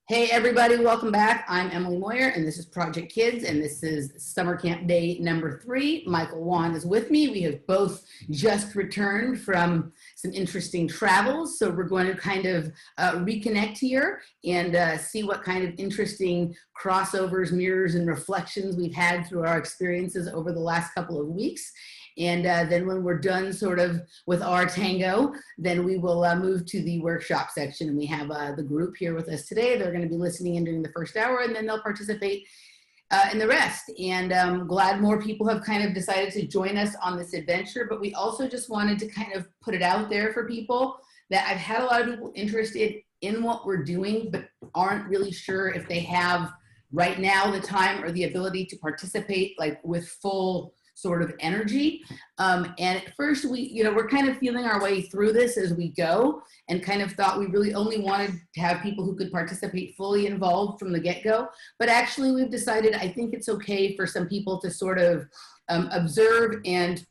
Hey everybody, welcome back. I'm Emily Moyer and this is Project Kids and this is summer camp day number 3. Michael Wan is with me. We have both just returned from some interesting travels. So we're going to kind of reconnect here and see what kind of interesting crossovers, mirrors, and reflections we've had through our experiences over the last couple of weeks. And then when we're done sort of with our tango, then we will move to the workshop section. And we have the group here with us today. They're going to be listening in during the first hour, and then they'll participate in the rest. And I'm glad more people have kind of decided to join us on this adventure. But we also just wanted to kind of put it out there for people that I've had a lot of people interested in what we're doing, but aren't really sure if they have right now the time or the ability to participate like with full sort of energy. And at first we're kind of feeling our way through this as we go and kind of thought we really only wanted to have people who could participate fully involved from the get-go. But actually we've decided, I think it's okay for some people to sort of observe and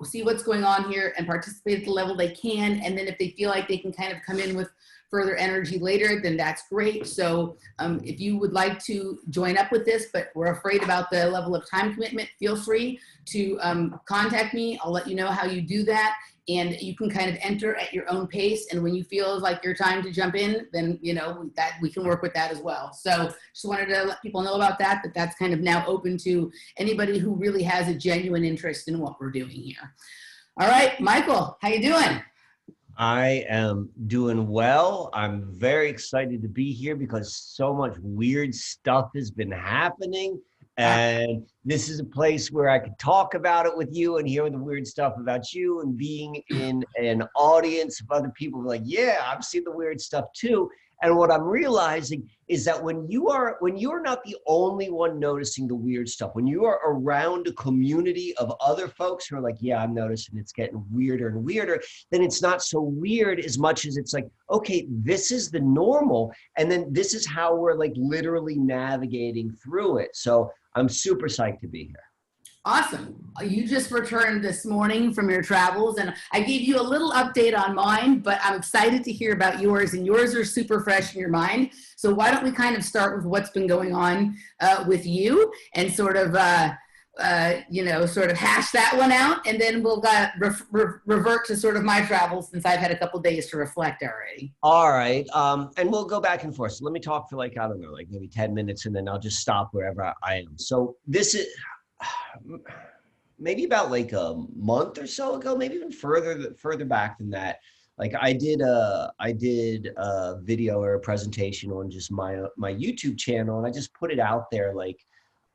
see what's going on here and participate at the level they can. And then if they feel like they can kind of come in with further energy later, then that's great. So if you would like to join up with this, but we're afraid about the level of time commitment, feel free to contact me. I'll let you know how you do that. And you can kind of enter at your own pace. And when you feel like your time to jump in, then that we can work with that as well. So just wanted to let people know about that, that's kind of now open to anybody who really has a genuine interest in what we're doing here. All right, Michael, how you doing? I am doing well. I'm very excited to be here because so much weird stuff has been happening. And this is a place where I could talk about it with you and hear the weird stuff about you, and being in an audience of other people like, yeah, I've seen the weird stuff too. And what I'm realizing is that when you're not the only one noticing the weird stuff, when you are around a community of other folks who are like, yeah, I'm noticing it's getting weirder and weirder, then it's not so weird as much as it's like, okay, this is the normal. And then this is how we're like literally navigating through it. So I'm super psyched to be here. Awesome. You just returned this morning from your travels, and I gave you a little update on mine, but I'm excited to hear about yours, and yours are super fresh in your mind. So why don't we kind of start with what's been going on with you and sort of, sort of hash that one out, and then we'll revert to sort of my travels since I've had a couple days to reflect already. All right. And we'll go back and forth. So let me talk for like, I don't know, like maybe 10 minutes, and then I'll just stop wherever I am. So this is maybe about like a month or so ago, maybe even further back than that. Like I did a video or a presentation on just my YouTube channel, and I just put it out there like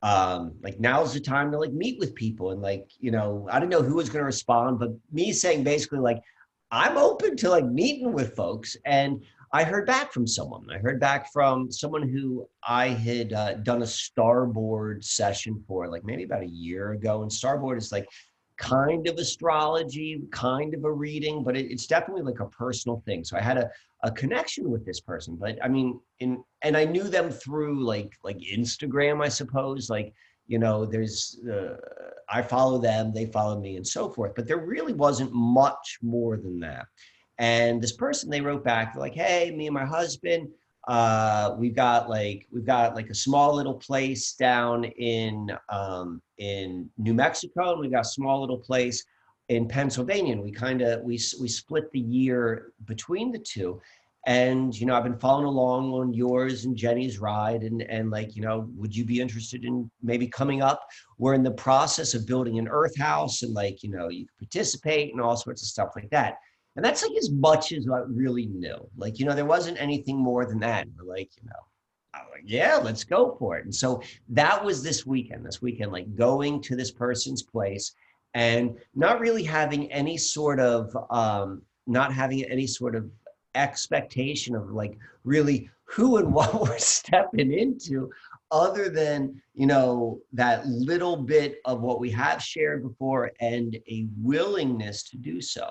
now's the time to like meet with people, and like, I didn't know who was going to respond, but me saying basically like, I'm open to like meeting with folks. And I heard back from someone. I heard back from someone who I had done a Starboard session for like maybe about a year ago. And Starboard is like kind of astrology, kind of a reading, but it's definitely like a personal thing. So I had a connection with this person, but I mean, and I knew them through like Instagram, I suppose, like, there's, I follow them, they follow me and so forth, but there really wasn't much more than that. And this person, they wrote back, they're like, hey, me and my husband, we've got like a small little place down in New Mexico, and we've got a small little place in Pennsylvania. And we split the year between the two. And, I've been following along on yours and Jenny's ride, and like, would you be interested in maybe coming up? We're in the process of building an earth house, and like, you can participate and all sorts of stuff like that. And that's like as much as I really knew. Like, there wasn't anything more than that. And we're like, I'm like, yeah, let's go for it. And so that was this weekend, like going to this person's place and not really having any sort of, expectation of like really who and what we're stepping into, other than, that little bit of what we have shared before and a willingness to do so.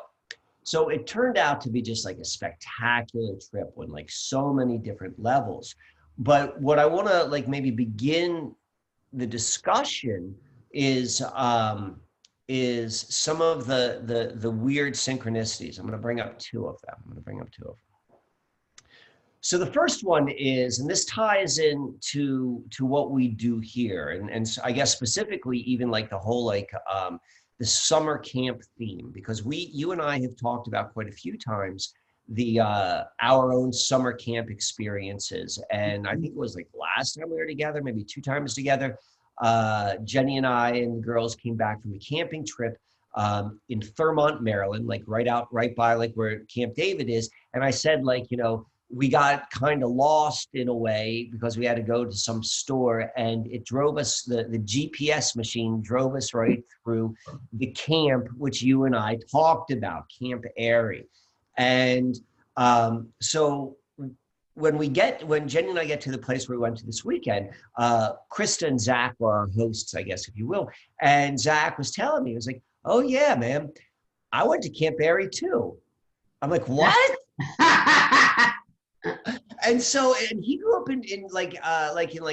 So it turned out to be just like a spectacular trip on like so many different levels. But what I want to like maybe begin the discussion is some of the weird synchronicities. I'm going to bring up two of them. So the first one is, and this ties in to what we do here, and so I guess specifically even like the whole the summer camp theme, because you and I have talked about quite a few times the our own summer camp experiences, and I think it was like last time we were together, maybe 2 times together. Jenny and I and the girls came back from a camping trip in Thurmont, Maryland, like right by like where Camp David is, and I said like, we got kind of lost in a way because we had to go to some store, and it drove us, the GPS machine drove us right through the camp, which you and I talked about, Camp Airy. And so when Jenny and I get to the place where we went to this weekend, Krista and Zach were our hosts, I guess, if you will. And Zach was telling me, he was like, oh yeah, man, I went to Camp Airy too. I'm like, what? And he grew up in like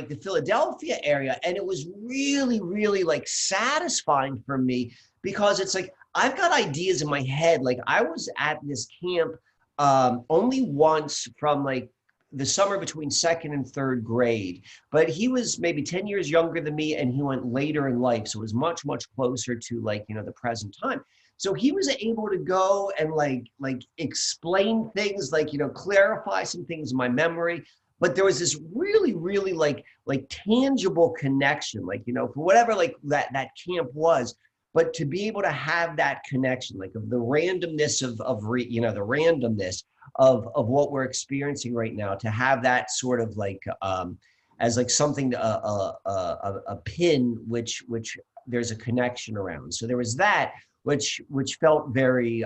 the Philadelphia area, and it was really, really like satisfying for me, because it's like I've got ideas in my head. Like I was at this camp only once from like the summer between second and third grade, but he was maybe 10 years younger than me, and he went later in life, so it was much, much closer to like the present time. So he was able to go and like explain things, like clarify some things in my memory. But there was this really, really like tangible connection, like for whatever like that camp was. But to be able to have that connection, like of the randomness of the randomness of what we're experiencing right now, to have that sort of like as like something a pin which there's a connection around. So there was that, which felt very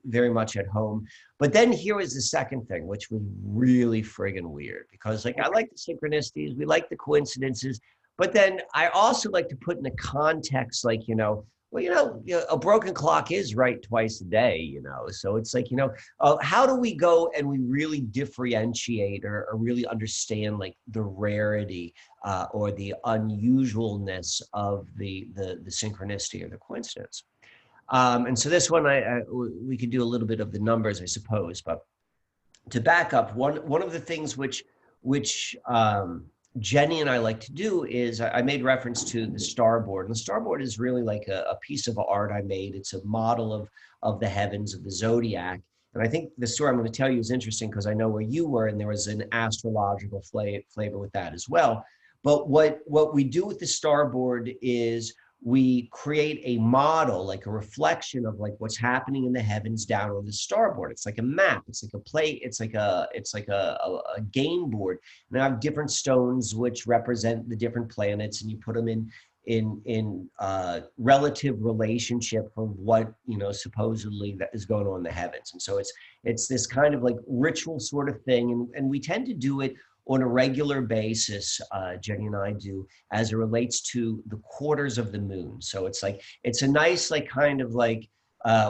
very much at home. But then here was the second thing, which was really friggin' weird, because like I like the synchronicities, we like the coincidences, but then I also like to put in the context, like a broken clock is right twice a day, so it's like how do we go and we really differentiate or really understand like the rarity or the unusualness of the synchronicity or the coincidence. And so this one, we could do a little bit of the numbers, I suppose. But to back up, one of the things which Jenny and I like to do is I made reference to the starboard. And the starboard is really like a piece of art I made. It's a model of the heavens, of the zodiac. And I think the story I'm going to tell you is interesting because I know where you were, and there was an astrological flavor with that as well. But what we do with the starboard is we create a model, like a reflection of like what's happening in the heavens down on the starboard. It's like a map. It's like a play. It's like a game board. And I have different stones which represent the different planets, and you put them in relative relationship from what supposedly that is going on in the heavens. And so it's this kind of like ritual sort of thing, and we tend to do it on a regular basis, Jenny and I do, as it relates to the quarters of the moon. So it's a nice like kind of like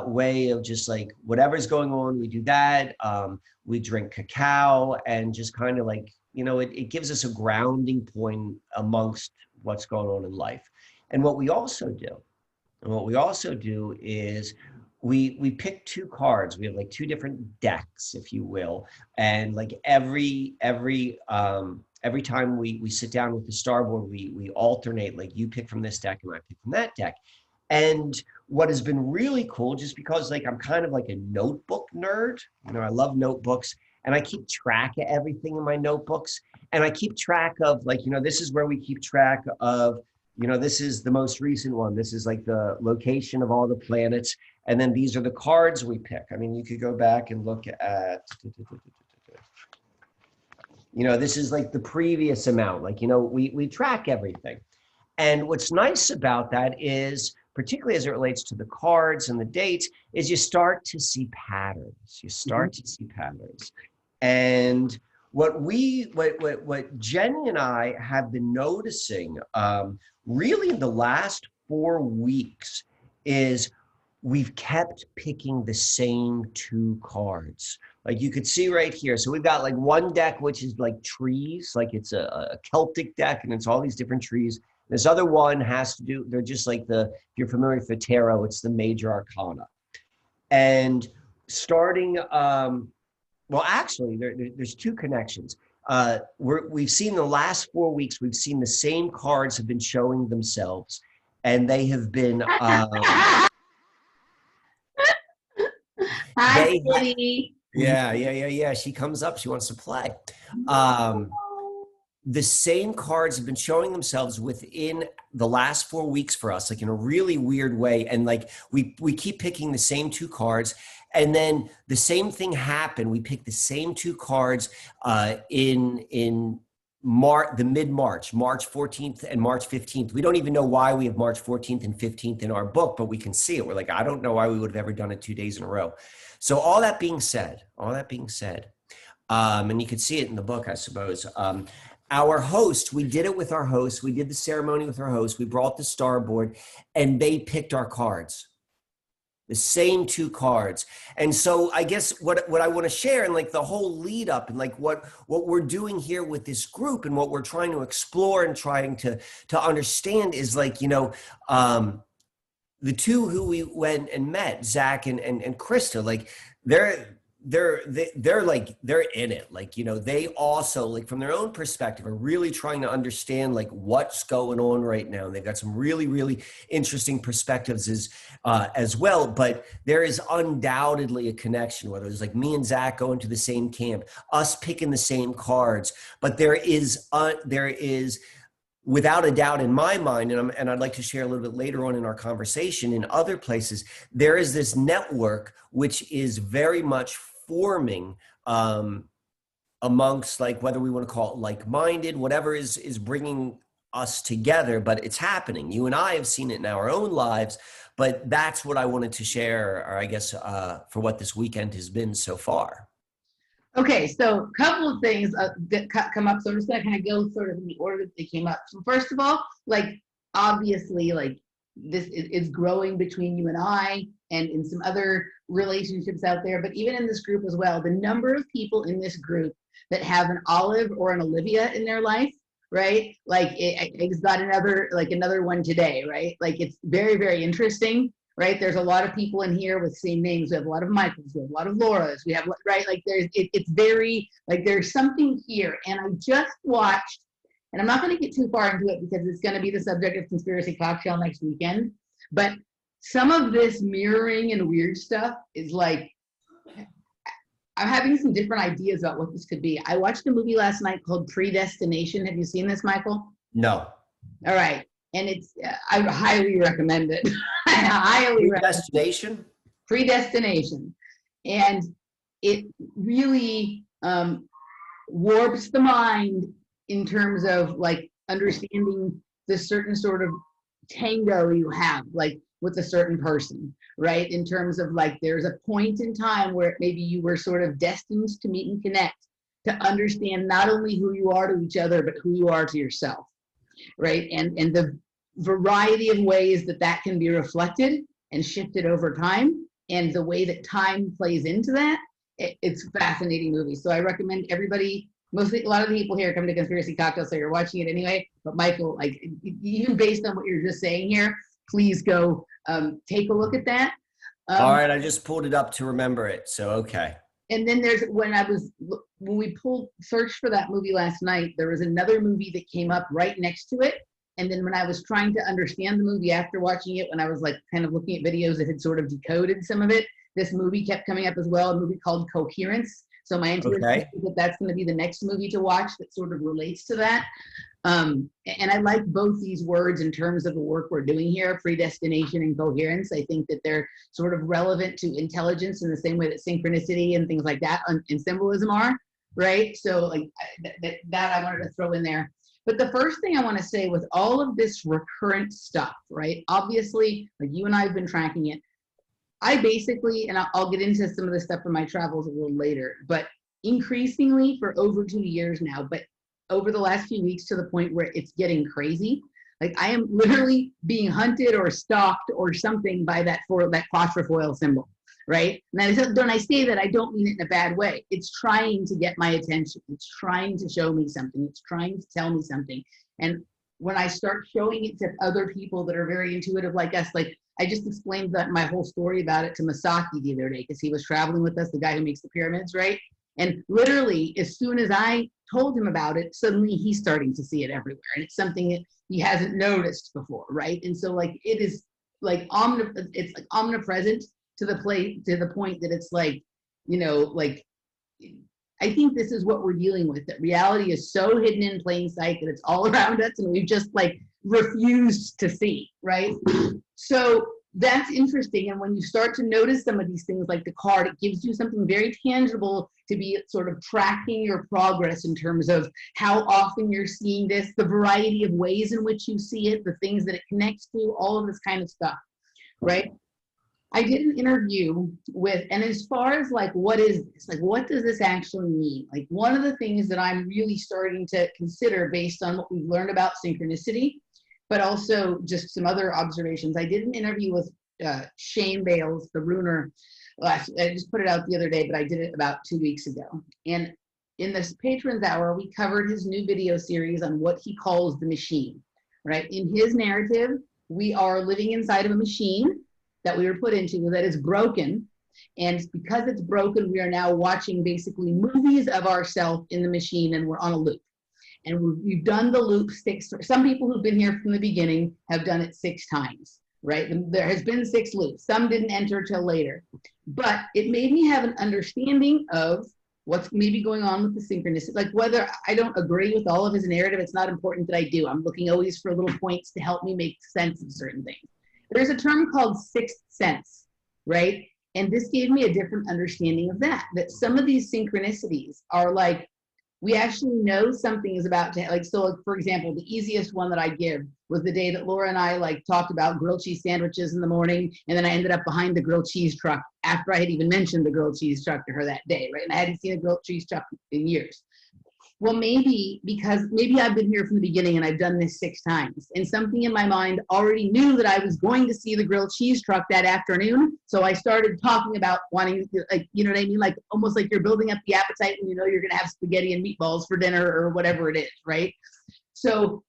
way of just like whatever's going on, we do that. We drink cacao, and just kind of like, it gives us a grounding point amongst what's going on in life. And what we also do is we pick 2 cards. We have like 2 different decks, if you will. And like every time we sit down with the starboard, we alternate, like you pick from this deck and I pick from that deck. And what has been really cool, just because like I'm kind of like a notebook nerd, I love notebooks, and I keep track of everything in my notebooks. And I keep track of like, this is where we keep track of, this is the most recent one. This is like the location of all the planets. And then these are the cards we pick. I mean, you could go back and look at, this is like the previous amount. Like, we track everything. And what's nice about that is, particularly as it relates to the cards and the dates, is you start to see patterns. And what Jenny and I have been noticing really in the last 4 weeks is we've kept picking the same 2 cards. Like you could see right here. So we've got like one deck, which is like trees, like it's a Celtic deck, and it's all these different trees. This other one has to do, they're just like if you're familiar with the tarot, it's the major arcana. And starting Well, actually, there's two connections. We've seen the last 4 weeks, we've seen the same cards have been showing themselves, and they have been, Hi, they, Kitty. yeah. She comes up, she wants to play. The same cards have been showing themselves within the last 4 weeks for us, like in a really weird way. And like we keep picking the same two cards, and then the same thing happened. We picked the same two cards in the mid-March, March 14th and March 15th. We don't even know why we have March 14th and 15th in our book, but we can see it. We're like, I don't know why we would have ever done it 2 days in a row. So all that being said, and you could see it in the book, I suppose. Our host, we did it with our host. We did the ceremony with our host. We brought the starboard, and they picked our cards, the same two cards. And so I guess what I want to share, and like the whole lead up, and like what we're doing here with this group, and what we're trying to explore and trying to understand is like, the two who we went and met, Zach and Krista, like they're in it. Like, they also, like, from their own perspective, are really trying to understand like what's going on right now. And they've got some really, really interesting perspectives as well. But there is undoubtedly a connection, whether it's like me and Zach going to the same camp, us picking the same cards. But there is without a doubt in my mind, and I'd like to share a little bit later on in our conversation in other places, there is this network which is very much forming amongst, like, whether we want to call it like-minded, whatever is bringing us together, but it's happening. You and I have seen it in our own lives, but that's what I wanted to share, or I guess for what this weekend has been so far. Okay, so a couple of things that come up. So I'm just gonna kind of go sort of in the order that they came up. So first of all, like, obviously, like, this is growing between you and I and in some other relationships out there, but even in this group as well, the number of people in this group that have an Olive or an Olivia in their life, right? Like, it's got another one today, right? Like, it's very, very interesting. Right, there's a lot of people in here with same names. We have a lot of Michaels, we have a lot of Lauras, we have, right, like, it's very, like, there's something here. And I just watched, and I'm not going to get too far into it because it's going to be the subject of Conspiracy Cocktail next weekend, but some of this mirroring and weird stuff is like, I'm having some different ideas about what this could be. I watched a movie last night called Predestination. Have you seen this, Michael? No. All right. And I highly recommend it. I highly recommend Predestination. And it really warps the mind in terms of, like, understanding the certain sort of tango you have, like, with a certain person, right? In terms of, like, there's a point in time where maybe you were sort of destined to meet and connect, to understand not only who you are to each other, but who you are to yourself. Right, and the variety of ways that can be reflected and shifted over time, and the way that time plays into that, it's a fascinating movie. So I recommend everybody. Mostly, a lot of the people here come to Conspiracy Cocktail, so you're watching it anyway. But Michael, like, even based on what you're just saying here, please go take a look at that. All right, I just pulled it up to remember it. So okay. And then when we searched for that movie last night, there was another movie that came up right next to it. And then when I was trying to understand the movie after watching it, when I was, like, kind of looking at videos that had sort of decoded some of it, this movie kept coming up as well, a movie called Coherence. So my intuition is that that's going to be the next movie to watch that sort of relates to that. And I like both these words in terms of the work we're doing here, predestination and coherence. I think that they're sort of relevant to intelligence in the same way that synchronicity and things like that and symbolism are, right? So, like, that I wanted to throw in there. But the first thing I want to say with all of this recurrent stuff, right? Obviously, like, you and I have been tracking it. I basically, and I'll get into some of the stuff from my travels a little later, but increasingly for over 2 years now, but over the last few weeks to the point where it's getting crazy. Like, I am literally being hunted or stalked or something by that quatrefoil symbol, right? And when I say that, I don't mean it in a bad way. It's trying to get my attention. It's trying to show me something. It's trying to tell me something. And when I start showing it to other people that are very intuitive like us, like, I just explained my whole story about it to Masaki the other day, because he was traveling with us, the guy who makes the pyramids, right? And literally, as soon as I told him about it, suddenly he's starting to see it everywhere. And it's something that he hasn't noticed before, right? And so like it is like it's like omnipresent to the point that it's like, like I think this is what we're dealing with, that reality is so hidden in plain sight that it's all around us and we've just like refused to see, right? So that's interesting. And when you start to notice some of these things like the card, it gives you something very tangible to be sort of tracking your progress in terms of how often you're seeing this, the variety of ways in which you see it, the things that it connects to, all of this kind of stuff, right? I did an interview with, and as far as like, what is this? Like, what does this actually mean? Like, one of the things that I'm really starting to consider based on what we've learned about synchronicity, but also just some other observations. I did an interview with Shane Bales, the runer. I just put it out the other day, but I did it about 2 weeks ago. And in this Patrons Hour, we covered his new video series on what he calls the machine, right? In his narrative, we are living inside of a machine that we were put into that is broken. And because it's broken, we are now watching basically movies of ourselves in the machine, and we're on a loop. And we've done the loop some people who've been here from the beginning have done it 6 times, right? There has been 6 loops. Some didn't enter till later. But it made me have an understanding of what's maybe going on with the synchronicity. Like, whether I don't agree with all of his narrative, it's not important that I do. I'm looking always for little points to help me make sense of certain things. There's a term called sixth sense, right? And this gave me a different understanding of that some of these synchronicities are like, we actually know something is about to, like, so like, for example, the easiest one that I give was the day that Laura and I like talked about grilled cheese sandwiches in the morning, and then I ended up behind the grilled cheese truck after I had even mentioned the grilled cheese truck to her that day, right? And I hadn't seen a grilled cheese truck in years. Well, maybe I've been here from the beginning and I've done this 6 times, and something in my mind already knew that I was going to see the grilled cheese truck that afternoon. So I started talking about wanting, like, you know what I mean? Like, almost like you're building up the appetite when you know you're going to have spaghetti and meatballs for dinner or whatever it is, right? So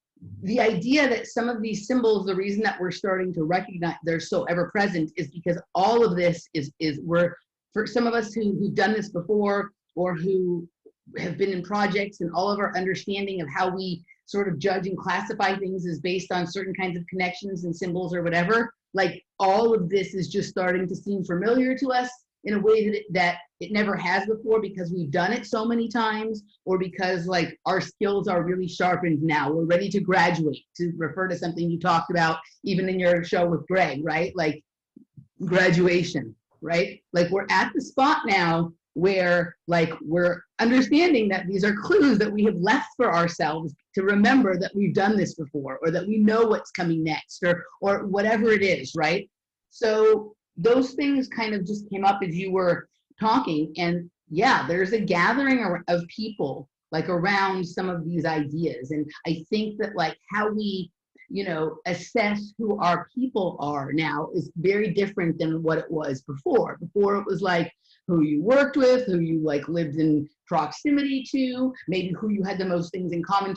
the idea that some of these symbols, the reason that we're starting to recognize they're so ever present is because all of this is we're, for some of us who've done this before, or who have been in projects, and all of our understanding of how we sort of judge and classify things is based on certain kinds of connections and symbols or whatever. Like, all of this is just starting to seem familiar to us in a way that it never has before, because we've done it so many times, or because like our skills are really sharpened now. We're ready to graduate, to refer to something you talked about even in your show with Greg, right? Like graduation, right? Like, we're at the spot now where like we're understanding that these are clues that we have left for ourselves to remember that we've done this before, or that we know what's coming next, or whatever it is, right? So those things kind of just came up as you were talking, and yeah, there's a gathering of people like around some of these ideas. And I think that like how we, assess who our people are now is very different than what it was before. Before it was like who you worked with, who you like lived in proximity to, maybe who you had the most things in common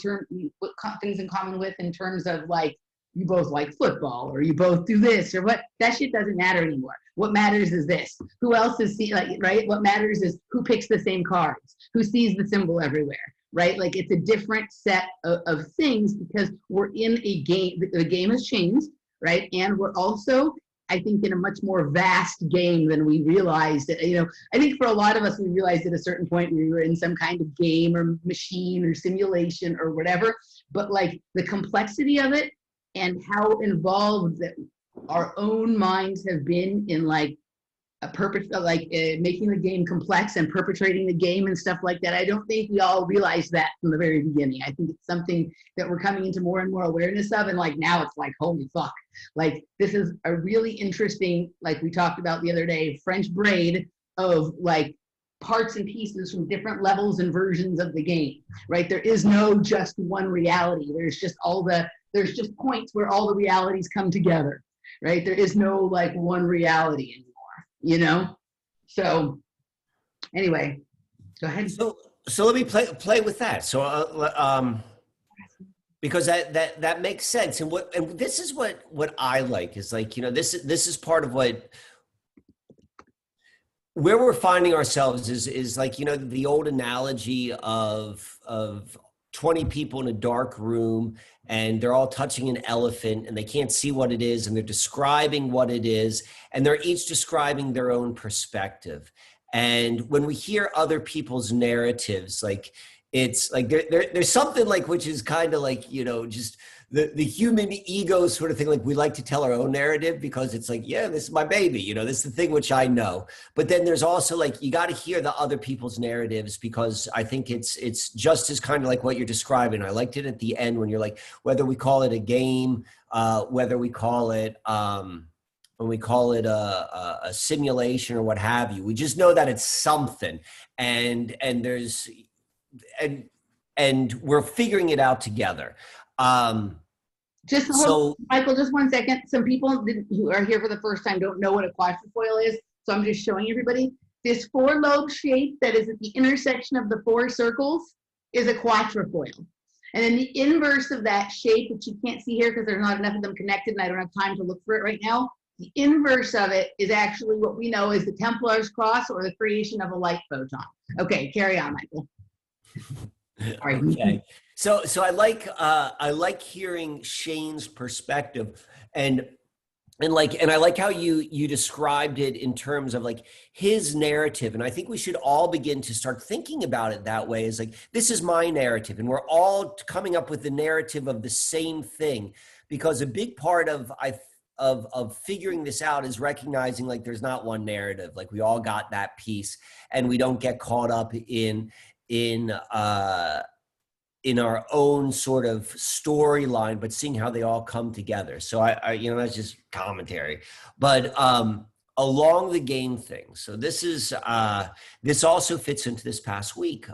with in terms of like, you both like football, or you both do this, or what. That shit doesn't matter anymore. What matters is this: who else is right? What matters is who picks the same cards, who sees the symbol everywhere, right? Like, it's a different set of things, because we're in a game. The game has changed, right? And we're also, I think, in a much more vast game than we realized. I think for a lot of us, we realized at a certain point we were in some kind of game or machine or simulation or whatever. But like the complexity of it, and how involved that our own minds have been in like making the game complex and perpetrating the game and stuff like that. I don't think we all realized that from the very beginning. I think it's something that we're coming into more and more awareness of. And like now it's like, holy fuck. Like, this is a really interesting, like we talked about the other day, French braid of like parts and pieces from different levels and versions of the game, right? There is no just one reality. There's just just points where all the realities come together, right? There is no like one reality anymore, So anyway, go ahead. So let me play with that. So because that makes sense. And this is what I like is like, this is part of what where we're finding ourselves is like, you know, the old analogy of 20 people in a dark room and they're all touching an elephant and they can't see what it is and they're describing what it is and they're each describing their own perspective. And when we hear other people's narratives, like it's like there's something like, which is kind of like, you know, just the human ego sort of thing. Like we like to tell our own narrative because it's like, yeah, this is my baby, you know, this is the thing which I know. But then there's also like, you got to hear the other people's narratives, because I think it's just as kind of like what you're describing. I liked it at the end when you're like, whether we call it a game, whether we call it, when we call it a simulation or what have you, we just know that it's something, and there's, and we're figuring it out together. Just hold, Michael, just 1 second. Some people who are here for the first time don't know what a quatrefoil is, so I'm just showing everybody. This 4-lobe shape that is at the intersection of the 4 circles is a quatrefoil. And then the inverse of that shape, which you can't see here because there's not enough of them connected and I don't have time to look for it right now, the inverse of it is actually what we know as the Templar's cross, or the creation of a light photon. Okay, carry on, Michael. Sorry. Okay. So I like hearing Shane's perspective, and I like how you described it in terms of like his narrative. And I think we should all begin to start thinking about it that way, is like, this is my narrative and we're all coming up with the narrative of the same thing, because a big part of figuring this out is recognizing like there's not one narrative. Like we all got that piece, and we don't get caught up in our own sort of storyline, but seeing how they all come together. So I you know, that's just commentary, but along the game thing. So this is this also fits into this past week.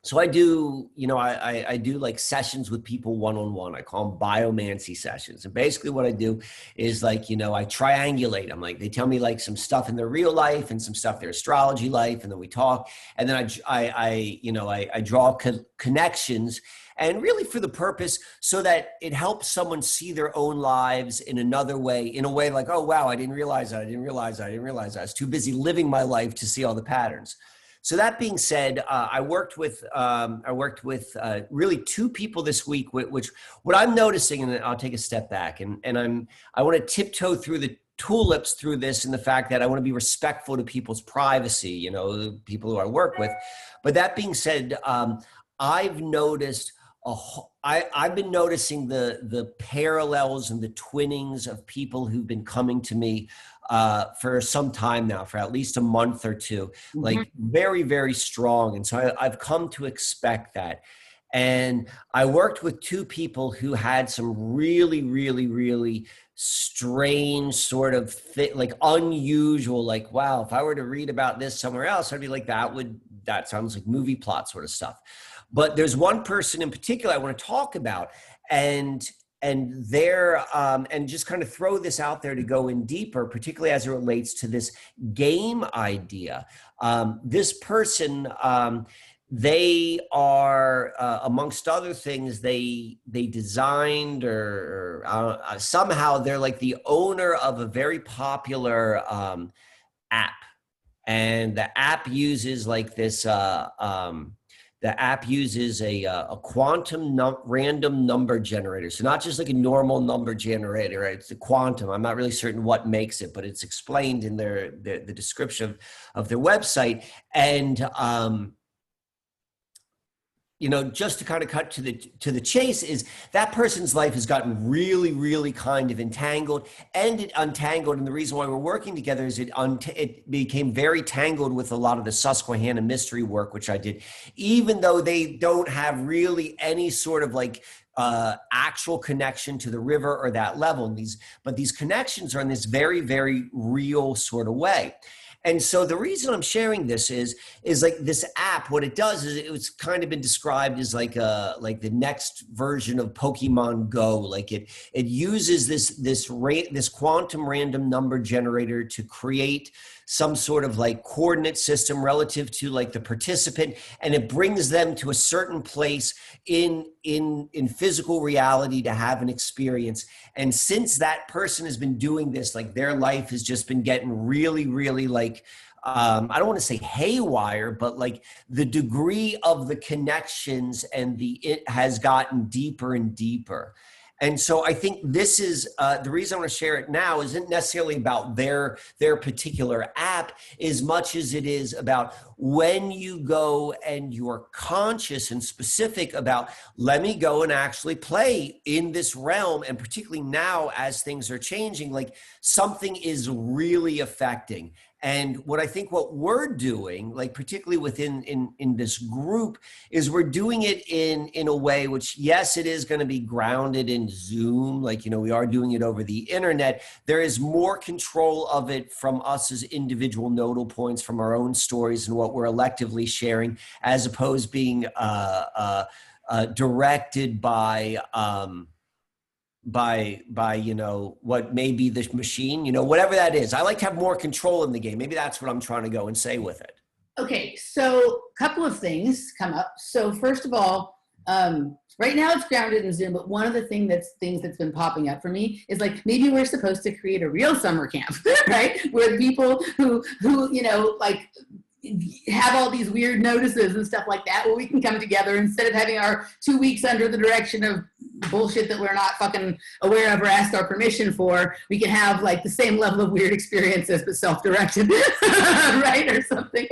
So I do, you know, I do like sessions with people one-on-one. I call them Biomancy Sessions. And basically what I do is like, you know, I triangulate them. Like they tell me like some stuff in their real life and some stuff their astrology life, and then we talk. And then I draw connections, and really for the purpose so that it helps someone see their own lives in another way, in a way like, oh, wow, I didn't realize that. I was too busy living my life to see all the patterns. So that being said, I worked with really 2 people this week, which what I'm noticing, and I'll take a step back, and I want to tiptoe through the tulips through this, in the fact that I want to be respectful to people's privacy, you know, the people who I work with. But that being said, I've noticed I've been noticing the parallels and the twinnings of people who've been coming to me for some time now, for at least a month or 2, like very, very strong. And so I've come to expect that. And I worked with 2 people who had some really, really, really strange sort of like unusual, like, wow, if I were to read about this somewhere else, I'd be like, that sounds like movie plot sort of stuff. But there's one person in particular I want to talk about, and there, and just kind of throw this out there to go in deeper, particularly as it relates to this game idea. This person, they are, amongst other things, they designed or somehow they're like the owner of a very popular app, and the app uses like this. The app uses a quantum random number generator. So not just like a normal number generator, right? It's a quantum. I'm not really certain what makes it, but it's explained in the description of their website. And you know, just to kind of cut to the chase, is that person's life has gotten really, really kind of entangled, and it untangled. And the reason why we're working together is it became very tangled with a lot of the Susquehanna mystery work, which I did, even though they don't have really any sort of like actual connection to the river or that level. And but these connections are in this very, very real sort of way. And so the reason I'm sharing this is like this app, what it does is it's kind of been described as like the next version of Pokemon Go. Like it uses this quantum random number generator to create some sort of like coordinate system relative to like the participant, and it brings them to a certain place in physical reality to have an experience. And since that person has been doing this, like their life has just been getting really, really like, I don't want to say haywire, but like the degree of the connections and it has gotten deeper and deeper. And so I think this is the reason I want to share it now isn't necessarily about their particular app as much as it is about when you go and you're conscious and specific about, let me go and actually play in this realm. And particularly now as things are changing, like something is really affecting. And what I think what we're doing, like particularly within in this group, is we're doing it in a way which, yes, it is going to be grounded in Zoom. Like, we are doing it over the internet. There is more control of it from us as individual nodal points from our own stories and what we're electively sharing, as opposed being directed by what may be the machine, whatever that is. I like to have more control in the game. Maybe that's what I'm trying to go and say with it. Okay, so a couple of things come up. So first of all, right now it's grounded in Zoom, but one of the things that's been popping up for me is like, maybe we're supposed to create a real summer camp, right? Where people who like have all these weird notices and stuff like that, where we can come together instead of having our 2 weeks under the direction of bullshit that we're not fucking aware of or asked our permission for. We can have like the same level of weird experiences, but self-directed, right? Or something.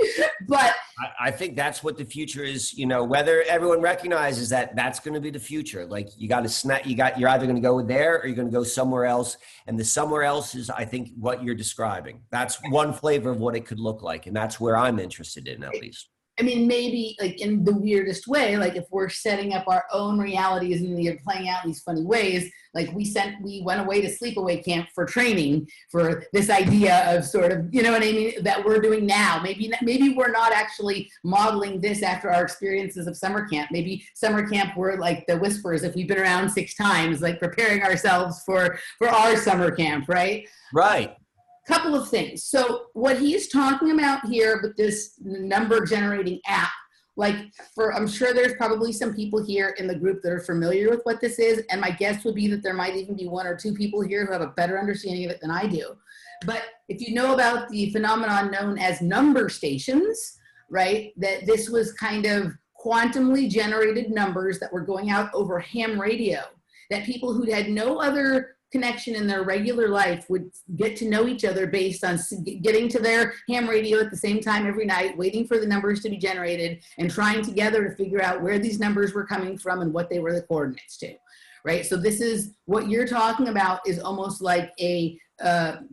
But I think that's what the future is, whether everyone recognizes that that's going to be the future. Like you're either going to go there or you're going to go somewhere else. And the somewhere else is, I think, what you're describing. That's one flavor of what it could look like. And that's where I'm interested in, at least. I mean, maybe like in the weirdest way, like if we're setting up our own realities and they're playing out in these funny ways, like we went away to sleepaway camp for training for this idea of sort of, you know what I mean, that we're doing now. Maybe we're not actually modeling this after our experiences of summer camp. Maybe summer camp were like the whispers if we've been around 6 times, like preparing ourselves for our summer camp, right? Right. Couple of things. So what he's talking about here with this number generating app, like I'm sure there's probably some people here in the group that are familiar with what this is. And my guess would be that there might even be 1 or 2 people here who have a better understanding of it than I do. But if you know about the phenomenon known as number stations, right, that this was kind of quantumly generated numbers that were going out over ham radio, that people who had no other connection in their regular life would get to know each other based on getting to their ham radio at the same time every night, waiting for the numbers to be generated and trying together to figure out where these numbers were coming from and what they were the coordinates to, right? So this is what you're talking about is almost like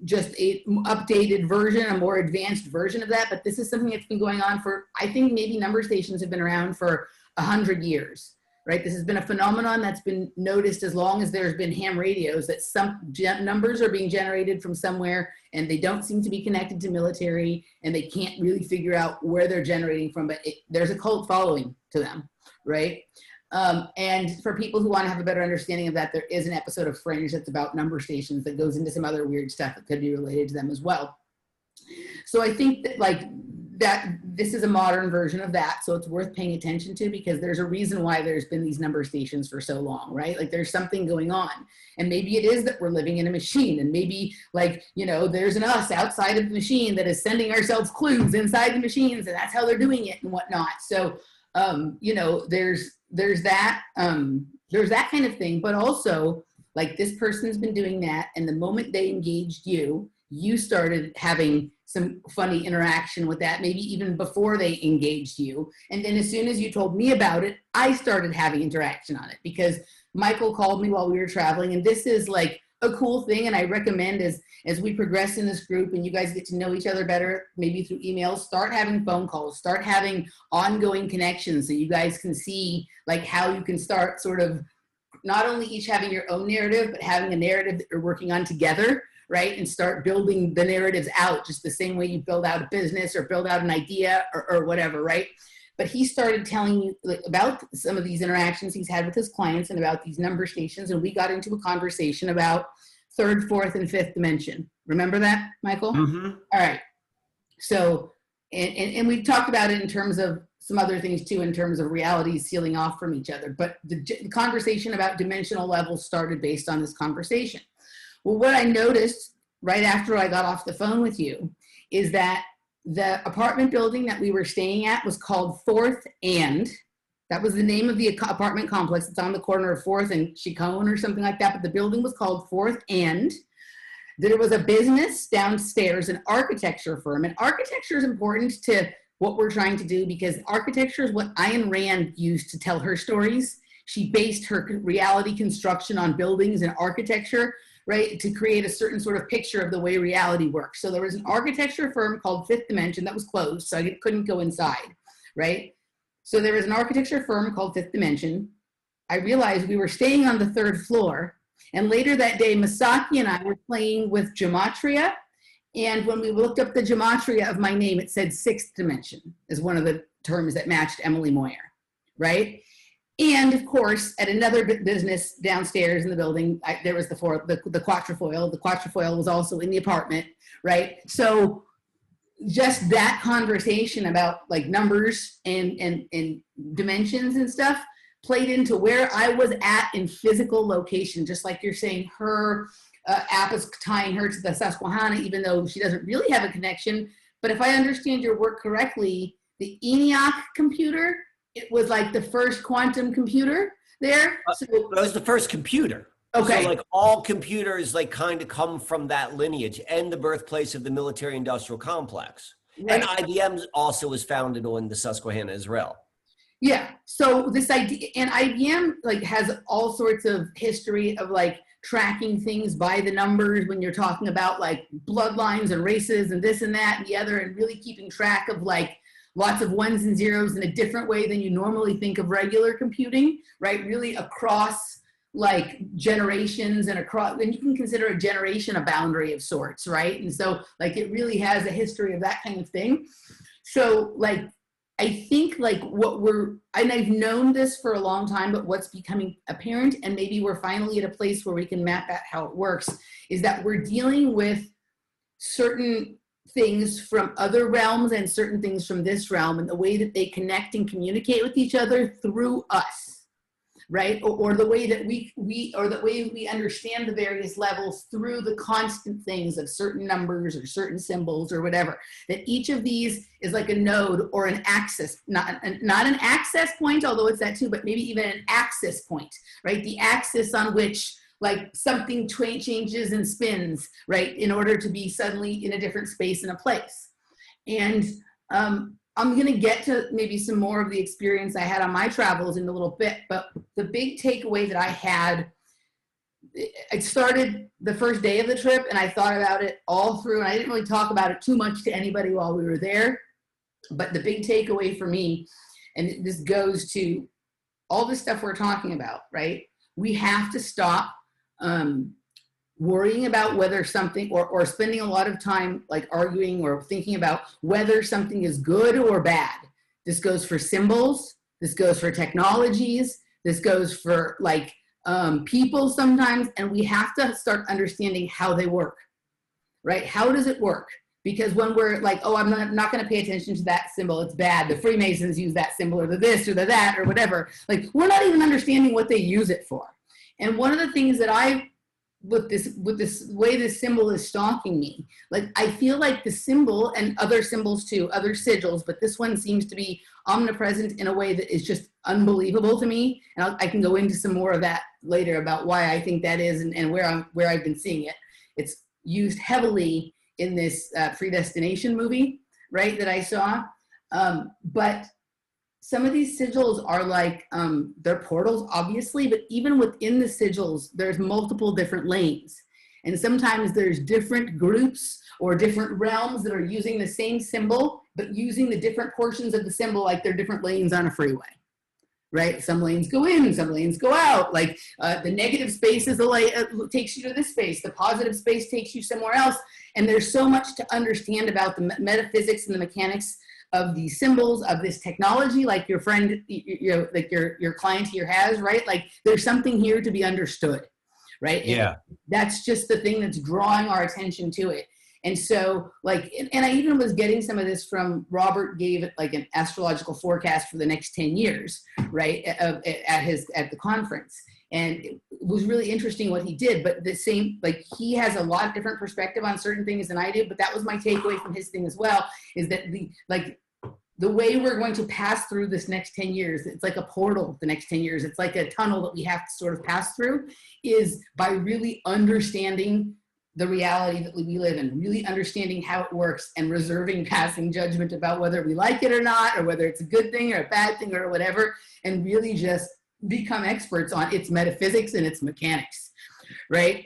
just a updated version, a more advanced version of that. But this is something that's been going on for, I think maybe number stations have been around for 100 years. Right? This has been a phenomenon that's been noticed as long as there's been ham radios, that some numbers are being generated from somewhere and they don't seem to be connected to military and they can't really figure out where they're generating from, but there's a cult following to them, right? And for people who want to have a better understanding of that, there is an episode of Fringe that's about number stations that goes into some other weird stuff that could be related to them as well. So I think that that this is a modern version of that, so it's worth paying attention to because there's a reason why there's been these number stations for so long, right? Like there's something going on, and maybe it is that we're living in a machine, and maybe there's an us outside of the machine that is sending ourselves clues inside the machines, and that's how they're doing it and whatnot. So there's that kind of thing, but also like this person's been doing that, and the moment they engaged you started having some funny interaction with that, maybe even before they engaged you. And then as soon as you told me about it, I started having interaction on it because Michael called me while we were traveling. And this is like a cool thing. And I recommend as we progress in this group and you guys get to know each other better, maybe through emails, start having phone calls, start having ongoing connections so you guys can see like how you can start sort of not only each having your own narrative, but having a narrative that you're working on together, right? And start building the narratives out just the same way you build out a business or build out an idea or whatever, right? But he started telling you about some of these interactions he's had with his clients and about these number stations. And we got into a conversation about 3rd, 4th, and 5th dimension. Remember that, Michael? Mm-hmm. All right. So, and we've talked about it in terms of some other things too, in terms of realities sealing off from each other. But the conversation about dimensional levels started based on this conversation. Well, what I noticed right after I got off the phone with you is that the apartment building that we were staying at was called Fourth and. That was the name of the apartment complex. It's on the corner of 4th and Chicone or something like that. But the building was called Fourth and. There was a business downstairs, an architecture firm. And architecture is important to what we're trying to do because architecture is what Ayn Rand used to tell her stories. She based her reality construction on buildings and architecture, right, to create a certain sort of picture of the way reality works. So there was an architecture firm called Fifth Dimension that was closed, so I couldn't go inside, right? So there was an architecture firm called Fifth Dimension. I realized we were staying on the 3rd floor. And later that day, Masaki and I were playing with gematria. And when we looked up the gematria of my name, it said 6th dimension is one of the terms that matched Emily Moyer, right? And of course, at another business downstairs in the building, there was the quatrefoil. The quatrefoil was also in the apartment, right? So just that conversation about like numbers and dimensions and stuff played into where I was at in physical location. Just like you're saying, her app is tying her to the Susquehanna, even though she doesn't really have a connection. But if I understand your work correctly, the ENIAC computer, it was like the first quantum computer there. So it was the first computer. Okay. So like all computers like kind of come from that lineage and the birthplace of the military industrial complex. Right. And IBM also was founded on the Susquehanna as well. Yeah. So this idea, and IBM like has all sorts of history of like tracking things by the numbers when you're talking about like bloodlines and races and this and that and the other, and really keeping track of like lots of ones and zeros in a different way than you normally think of regular computing, right? Really across like generations and across, and you can consider a generation a boundary of sorts, right? And so like it really has a history of that kind of thing. So like, I think like and I've known this for a long time, but what's becoming apparent, and maybe we're finally at a place where we can map out how it works, is that we're dealing with certain things from other realms and certain things from this realm, and the way that they connect and communicate with each other through us, right? Or the way that we understand the various levels through the constant things of certain numbers or certain symbols or whatever. That each of these is like a node or an axis, not an access point, although it's that too, but maybe even an axis point, right? The axis on which like something changes and spins, right? In order to be suddenly in a different space and a place. And I'm going to get to maybe some more of the experience I had on my travels in a little bit, but the big takeaway that I had, I started the first day of the trip and I thought about it all through, and I didn't really talk about it too much to anybody while we were there, but the big takeaway for me, and this goes to all the stuff we're talking about, right? We have to stop worrying about whether something, or spending a lot of time like arguing or thinking about whether something is good or bad. This goes for symbols, this goes for technologies, this goes for like people sometimes, and we have to start understanding how they work, right? How does it work? Because when we're like, oh, I'm not going to pay attention to that symbol, it's bad, the Freemasons use that symbol or the this or the that or whatever, like we're not even understanding what they use it for. And one of the things that with this way this symbol is stalking me, like I feel like the symbol, and other symbols too, other sigils, but this one seems to be omnipresent in a way that is just unbelievable to me. And I can go into some more of that later about why I think that is and where I've been seeing it. It's used heavily in this Predestination movie, right, that I saw. But some of these sigils are like, they're portals, obviously, but even within the sigils, there's multiple different lanes. And sometimes there's different groups or different realms that are using the same symbol, but using the different portions of the symbol like they're different lanes on a freeway, right? Some lanes go in, some lanes go out. Like the negative space is takes you to this space. The positive space takes you somewhere else. And there's so much to understand about the metaphysics and the mechanics of these symbols, of this technology, like your friend, like your client here has, right? Like there's something here to be understood, right? Yeah. And that's just the thing that's drawing our attention to it. And so like, and I even was getting some of this from Robert gave it like an astrological forecast for the next 10 years, right, at the conference. And it was really interesting what he did, but the same, like he has a lot of different perspective on certain things than I do, but that was my takeaway from his thing as well, is that the way we're going to pass through this next 10 years, it's like a portal the next 10 years, it's like a tunnel that we have to sort of pass through, is by really understanding the reality that we live in, really understanding how it works and reserving passing judgment about whether we like it or not, or whether it's a good thing or a bad thing or whatever, and really just become experts on its metaphysics and its mechanics, right?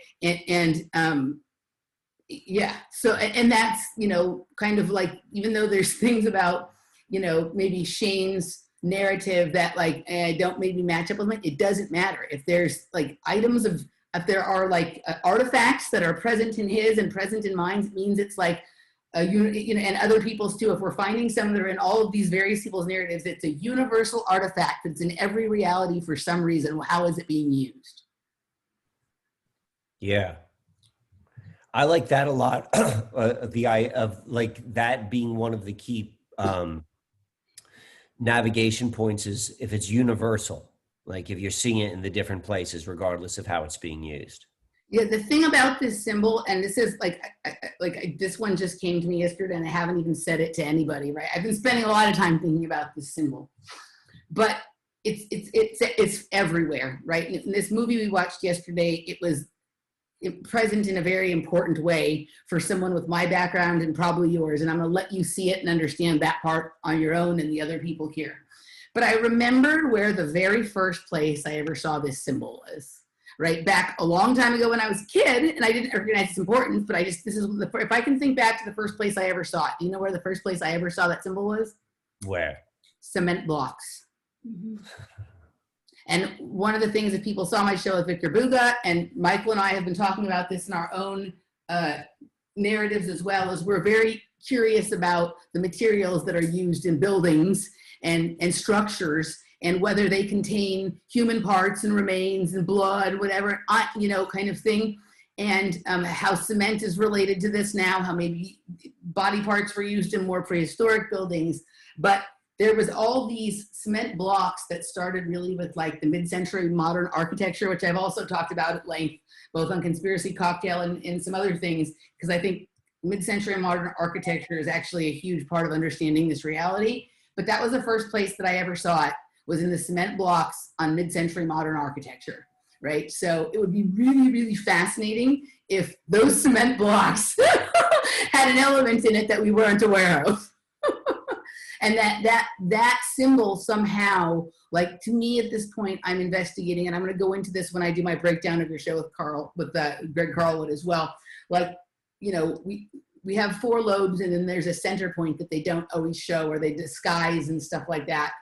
Yeah, so, and that's, you know, kind of like, even though there's things about, you know, maybe Shane's narrative that like, don't maybe match up with mine, it doesn't matter. If there's like items of, if there are like artifacts that are present in his and present in mine, it means it's like, you know, and other people's too. If we're finding some that are in all of these various people's narratives, it's a universal artifact that's in every reality for some reason. How is it being used? Yeah. I like that a lot. The idea of like that being one of the key navigation points is if it's universal, like if you're seeing it in the different places, regardless of how it's being used. Yeah, the thing about this symbol, and this is like, this one just came to me yesterday and I haven't even said it to anybody, right? I've been spending a lot of time thinking about this symbol, but it's everywhere, right? In this movie we watched yesterday, it was present in a very important way for someone with my background and probably yours, and I'm gonna let you see it and understand that part on your own and the other people here. But I remembered where the very first place I ever saw this symbol was. Right back a long time ago when I was a kid, and I didn't recognize its importance, but if I can think back to the first place I ever saw it, do you know where the first place I ever saw that symbol was? Where? Cement blocks. Mm-hmm. And one of the things that people saw my show with Victor Buga, and Michael and I have been talking about this in our own narratives as well, is we're very curious about the materials that are used in buildings and structures, and whether they contain human parts and remains and blood, whatever, you know, kind of thing. And how cement is related to this now, how maybe body parts were used in more prehistoric buildings. But there was all these cement blocks that started really with like the mid-century modern architecture, which I've also talked about at length, both on Conspiracy Cocktail and some other things, because I think mid-century modern architecture is actually a huge part of understanding this reality. But that was the first place that I ever saw it, was in the cement blocks on mid-century modern architecture, right? So it would be really, really fascinating if those cement blocks had an element in it that we weren't aware of. And that symbol somehow, like to me at this point, I'm investigating, and I'm gonna go into this when I do my breakdown of your show with Greg Carlwood as well. Like, you know, we have 4 lobes, and then there's a center point that they don't always show, or they disguise and stuff like that.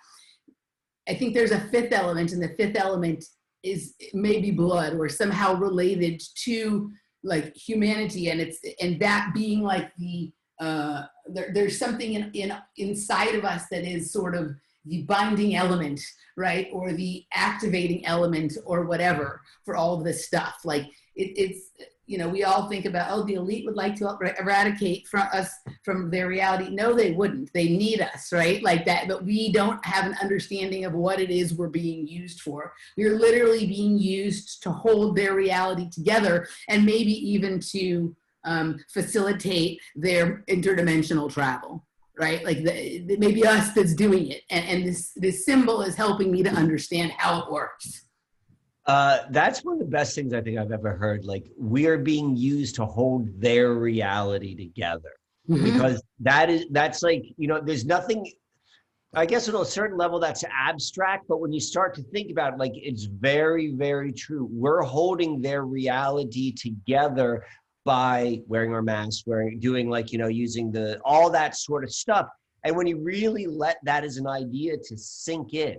I think there's a 5th element, and the 5th element is maybe blood, or somehow related to like humanity, and that being like the there's something inside of us that is sort of the binding element, right, or the activating element, or whatever, for all of this stuff. Like it's, you know, we all think about, oh, the elite would like to eradicate us from their reality. No, they wouldn't. They need us, right? Like that, but we don't have an understanding of what it is we're being used for. We're literally being used to hold their reality together, and maybe even to facilitate their interdimensional travel, right? Like maybe us that's doing it. And this symbol is helping me to understand how it works. That's one of the best things I think I've ever heard. Like, we are being used to hold their reality together. Mm-hmm. Because that's like, you know, there's nothing, I guess at a certain level that's abstract, but when you start to think about it, like, it's very, very true. We're holding their reality together by wearing our masks, doing like, you know, using all that sort of stuff. And when you really let that as an idea to sink in,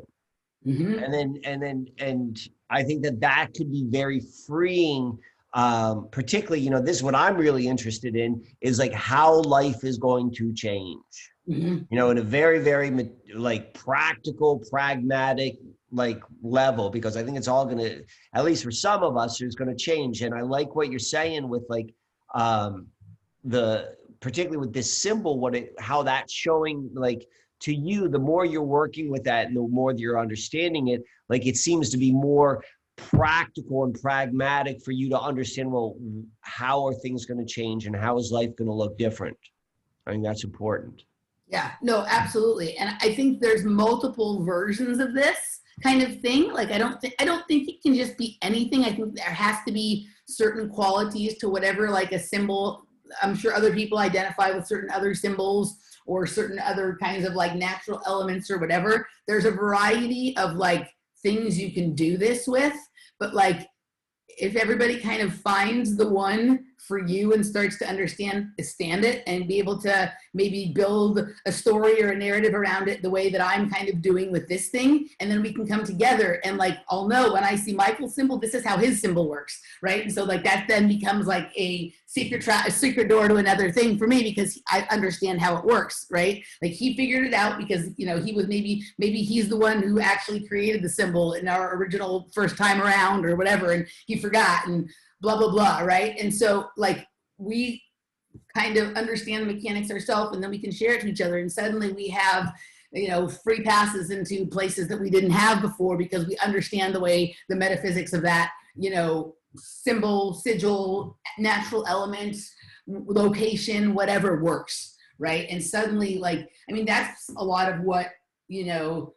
mm-hmm. and I think that could be very freeing, particularly, you know, this is what I'm really interested in, is like how life is going to change, mm-hmm. you know, in a very, very like practical, pragmatic like level, because I think it's all going to, at least for some of us, it's going to change. And I like what you're saying with like, particularly with this symbol, how that's showing, like, to you, the more you're working with that and the more that you're understanding it, like, it seems to be more practical and pragmatic for you to understand, well, how are things going to change and how is life going to look different? I think that's important. Yeah, no, absolutely. And I think there's multiple versions of this kind of thing. Like, I don't think it can just be anything. I think there has to be certain qualities to whatever, like a symbol. I'm sure other people identify with certain other symbols or certain other kinds of like natural elements or whatever. There's a variety of like things you can do this with, but like, if everybody kind of finds the one for you and starts to understand it and be able to maybe build a story or a narrative around it the way that I'm kind of doing with this thing, and then we can come together and like, I'll know when I see Michael's symbol, this is how his symbol works, right? And so like that then becomes like a secret door to another thing for me, because I understand how it works, right? Like, he figured it out because, you know, he was maybe he's the one who actually created the symbol in our original first time around or whatever, and he forgot and blah, blah, blah, right? And so like, we kind of understand the mechanics ourselves, and then we can share it to each other, and suddenly we have, you know, free passes into places that we didn't have before, because we understand the way the metaphysics of that, you know, symbol, sigil, natural elements, location, whatever works, right? And suddenly, like, I mean, that's a lot of what, you know,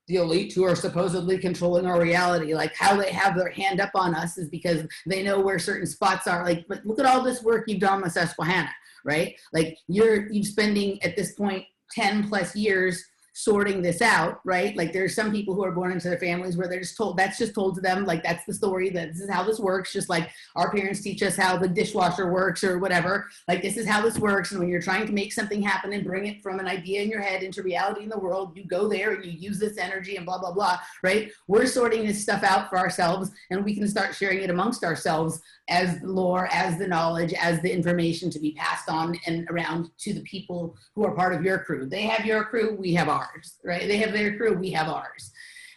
the elite who are supposedly controlling our reality, like how they have their hand up on us is because they know where certain spots are. Like, but look at all this work you've done with Susquehanna, right? Like, you're spending at this point 10 plus years sorting this out, right? Like, there's some people who are born into their families where they're just told, that's just told to them, like, that's the story, that this is how this works, just like our parents teach us how the dishwasher works or whatever. Like, this is how this works, and when you're trying to make something happen and bring it from an idea in your head into reality in the world, you go there and you use this energy and blah, blah, blah, right? We're sorting this stuff out for ourselves, and we can start sharing it amongst ourselves as the lore, as the knowledge, as the information to be passed on and around to the people who are part of your crew. They have your crew, we have ours, right? They have their crew, we have ours.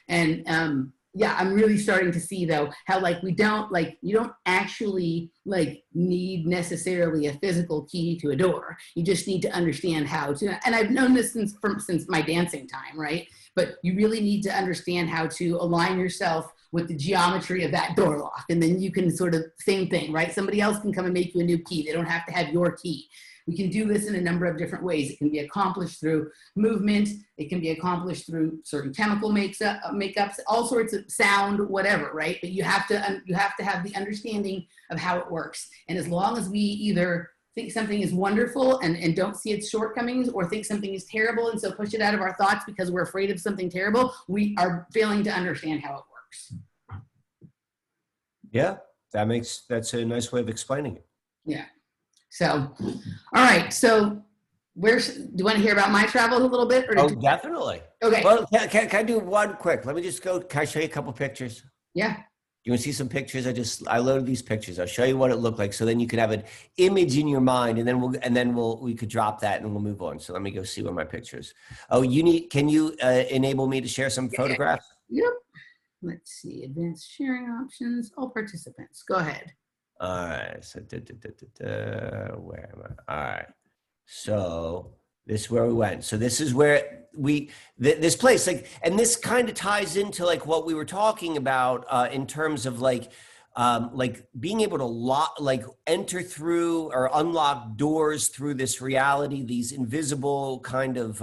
And yeah, I'm really starting to see though, how like you don't actually like need necessarily a physical key to a door. You just need to understand how to, and I've known this since my dancing time, right? But you really need to understand how to align yourself with the geometry of that door lock. And then you can sort of, same thing, right? Somebody else can come and make you a new key. They don't have to have your key. We can do this in a number of different ways. It can be accomplished through movement. It can be accomplished through certain chemical makeups, all sorts of sound, whatever, right? But you have to have the understanding of how it works. And as long as we either think something is wonderful and don't see its shortcomings, or think something is terrible and so push it out of our thoughts because we're afraid of something terrible, we are failing to understand how it works. Yeah, that's a nice way of explaining it. Yeah. So, all right. So, do you want to hear about my travels a little bit? Or definitely. Okay. Well, can I do one quick? Let me just go. Can I show you a couple pictures? Yeah. You want to see some pictures? I loaded these pictures. I'll show you what it looked like, so then you can have an image in your mind, and then we could drop that and we'll move on. So let me go see where my pictures. Oh, can you enable me to share some photographs? Yep. Let's see, advanced sharing options, all participants. Go ahead. All right. So where am I? All right. So this is where we went. So this is where this place, like, and this kind of ties into like what we were talking about in terms of like being able to enter through or unlock doors through this reality, these invisible kind of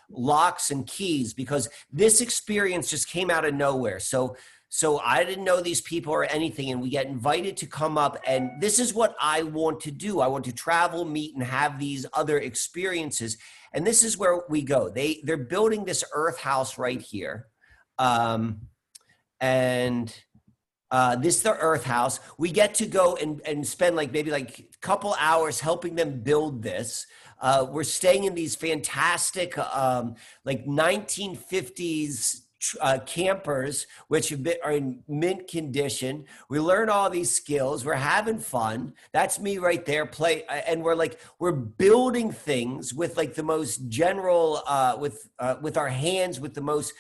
locks and keys, because this experience just came out of nowhere. So I didn't know these people or anything, and we get invited to come up, and this is what I want to do. I want to travel, meet, and have these other experiences. And this is where we go. They're building this earth house right here. This is the earth house. We get to go and spend maybe a couple hours helping them build this. We're staying in these fantastic 1950s campers, which are in mint condition. We learn all these skills. We're having fun. That's me right there. And we're building things with the most general, with our hands, with the most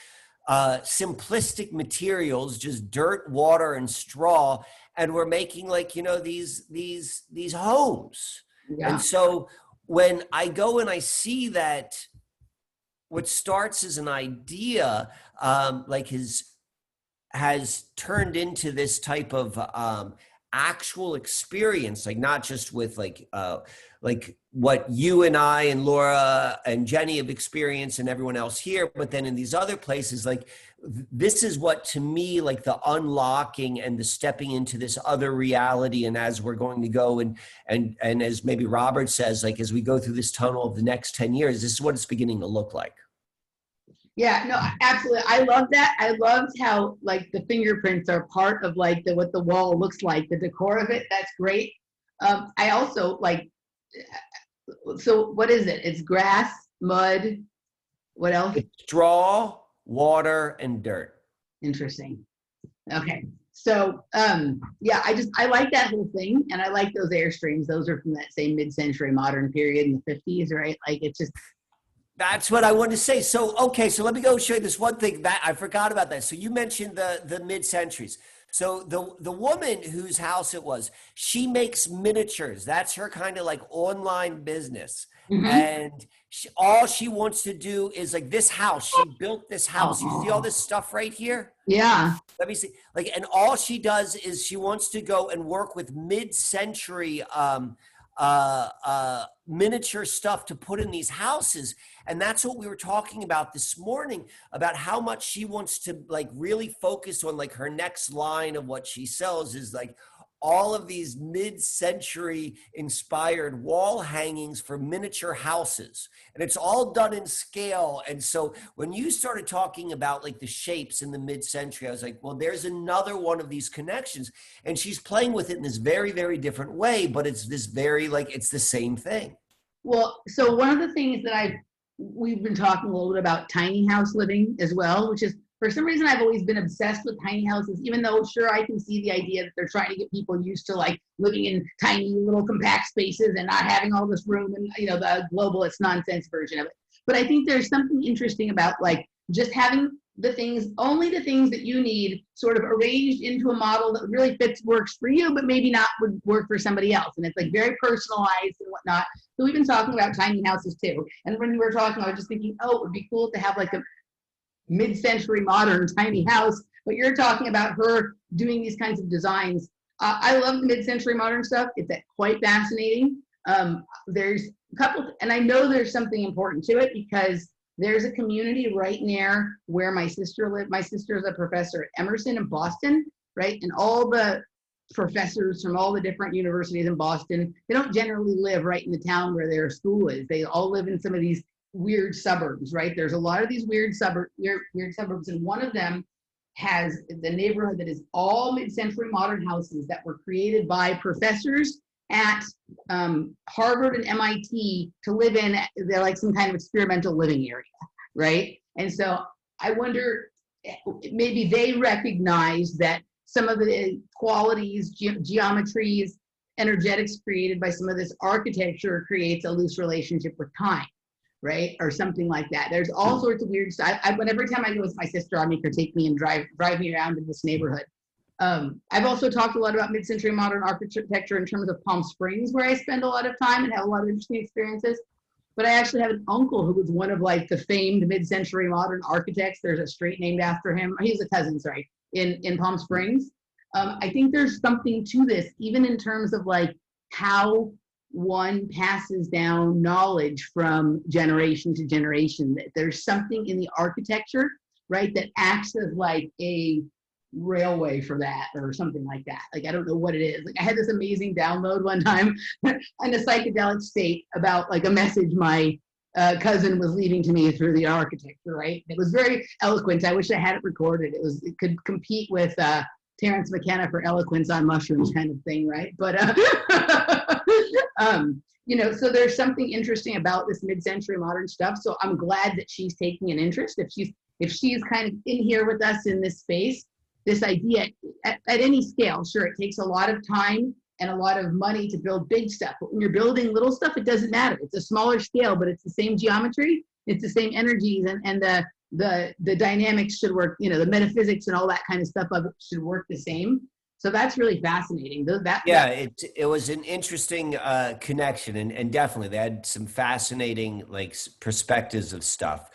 simplistic materials, just dirt, water, and straw. And we're making these homes. And Yeah. so when I go and I see that what starts as an idea, like has turned into this type of actual experience, like not just with like what you and I and Laura and Jenny have experienced and everyone else here, but then in these other places, like this is what to me, like the unlocking and the stepping into this other reality. And as we're going to go and as maybe Robert says, like as we go through this tunnel of the next 10 years, this is what it's beginning to look like. Yeah, no, absolutely. I love that. I loved how like the fingerprints are part of like what the wall looks like, the decor of it. That's great. I also like, so what is it? It's grass, mud, what else? It's straw, water, and dirt. Interesting. Okay. So yeah, I like that whole thing, and I like those Airstreams. Those are from that same mid-century modern period in the 50s, right? Like it's just, That's what I wanted to say. So, okay, so let me go show you this one thing that I forgot about that. So you mentioned the mid-centuries. So the woman whose house it was, she makes miniatures. That's her kind of like online business. mhm. And all she wants to do is like this house. She built this house. You see all Oh, this stuff right here? yeah. Let me see. Like, and all she does is she wants to go and work with mid-century miniature stuff to put in these houses. And that's what we were talking about this morning, about how much she wants to like really focus on like her next line of what she sells is like all of these mid-century inspired wall hangings for miniature houses, and it's all done in scale. And so when you started talking about like the shapes in the mid-century, I was like, well, there's another one of these connections, and she's playing with it in this very, very different way, but it's this very like it's the same thing. Well, so one of the things that we've been talking a little bit about tiny house living as well, which is for some reason I've always been obsessed with tiny houses, even though sure I can see the idea that they're trying to get people used to like living in tiny little compact spaces and not having all this room and the globalist nonsense version of it. But I think there's something interesting about like just having only the things that you need sort of arranged into a model that really works for you, but maybe not would work for somebody else. And it's like very personalized and whatnot. So we've been talking about tiny houses too. And when we were talking, I was just thinking, oh, it would be cool to have like a mid-century modern tiny house. But you're talking about her doing these kinds of designs. I love the mid-century modern stuff. It's quite fascinating. There's a couple, and I know there's something important to it because there's a community right near where my sister lived. My sister is a professor at Emerson in Boston, right? And all the professors from all the different universities in Boston, they don't generally live right in the town where their school is. They all live in some of these weird suburbs, right? There's a lot of these weird suburbs, and one of them has the neighborhood that is all mid-century modern houses that were created by professors at Harvard and MIT to live in. They're like some kind of experimental living area, right? And so I wonder, maybe they recognize that some of the qualities, geometries, energetics created by some of this architecture creates a loose relationship with time, right? Or something like that. There's all sorts of weird stuff. Every time I go with my sister, I make her take me and drive me around in this neighborhood. I've also talked a lot about mid-century modern architecture in terms of Palm Springs, where I spend a lot of time and have a lot of interesting experiences. But I actually have an uncle who was one of like the famed mid-century modern architects. There's a street named after him. He's a cousin, sorry, in Palm Springs. I think there's something to this, even in terms of like how one passes down knowledge from generation to generation. That there's something in the architecture, right, that acts as like a railway for that or something like that. Like, I don't know what it is. Like, I had this amazing download one time in a psychedelic state about like a message my cousin was leaving to me through the architecture, right? It was very eloquent. I wish I had it recorded. It could compete with Terrence McKenna for eloquence on mushrooms kind of thing, right? But so there's something interesting about this mid-century modern stuff. So I'm glad that she's taking an interest. If she's kind of in here with us in this space, this idea at any scale, sure, it takes a lot of time and a lot of money to build big stuff. But when you're building little stuff, it doesn't matter. It's a smaller scale, but it's the same geometry, it's the same energies, and the dynamics should work. The metaphysics and all that kind of stuff of it should work the same. So that's really fascinating. Yeah, it was an interesting connection, and definitely they had some fascinating like perspectives of stuff.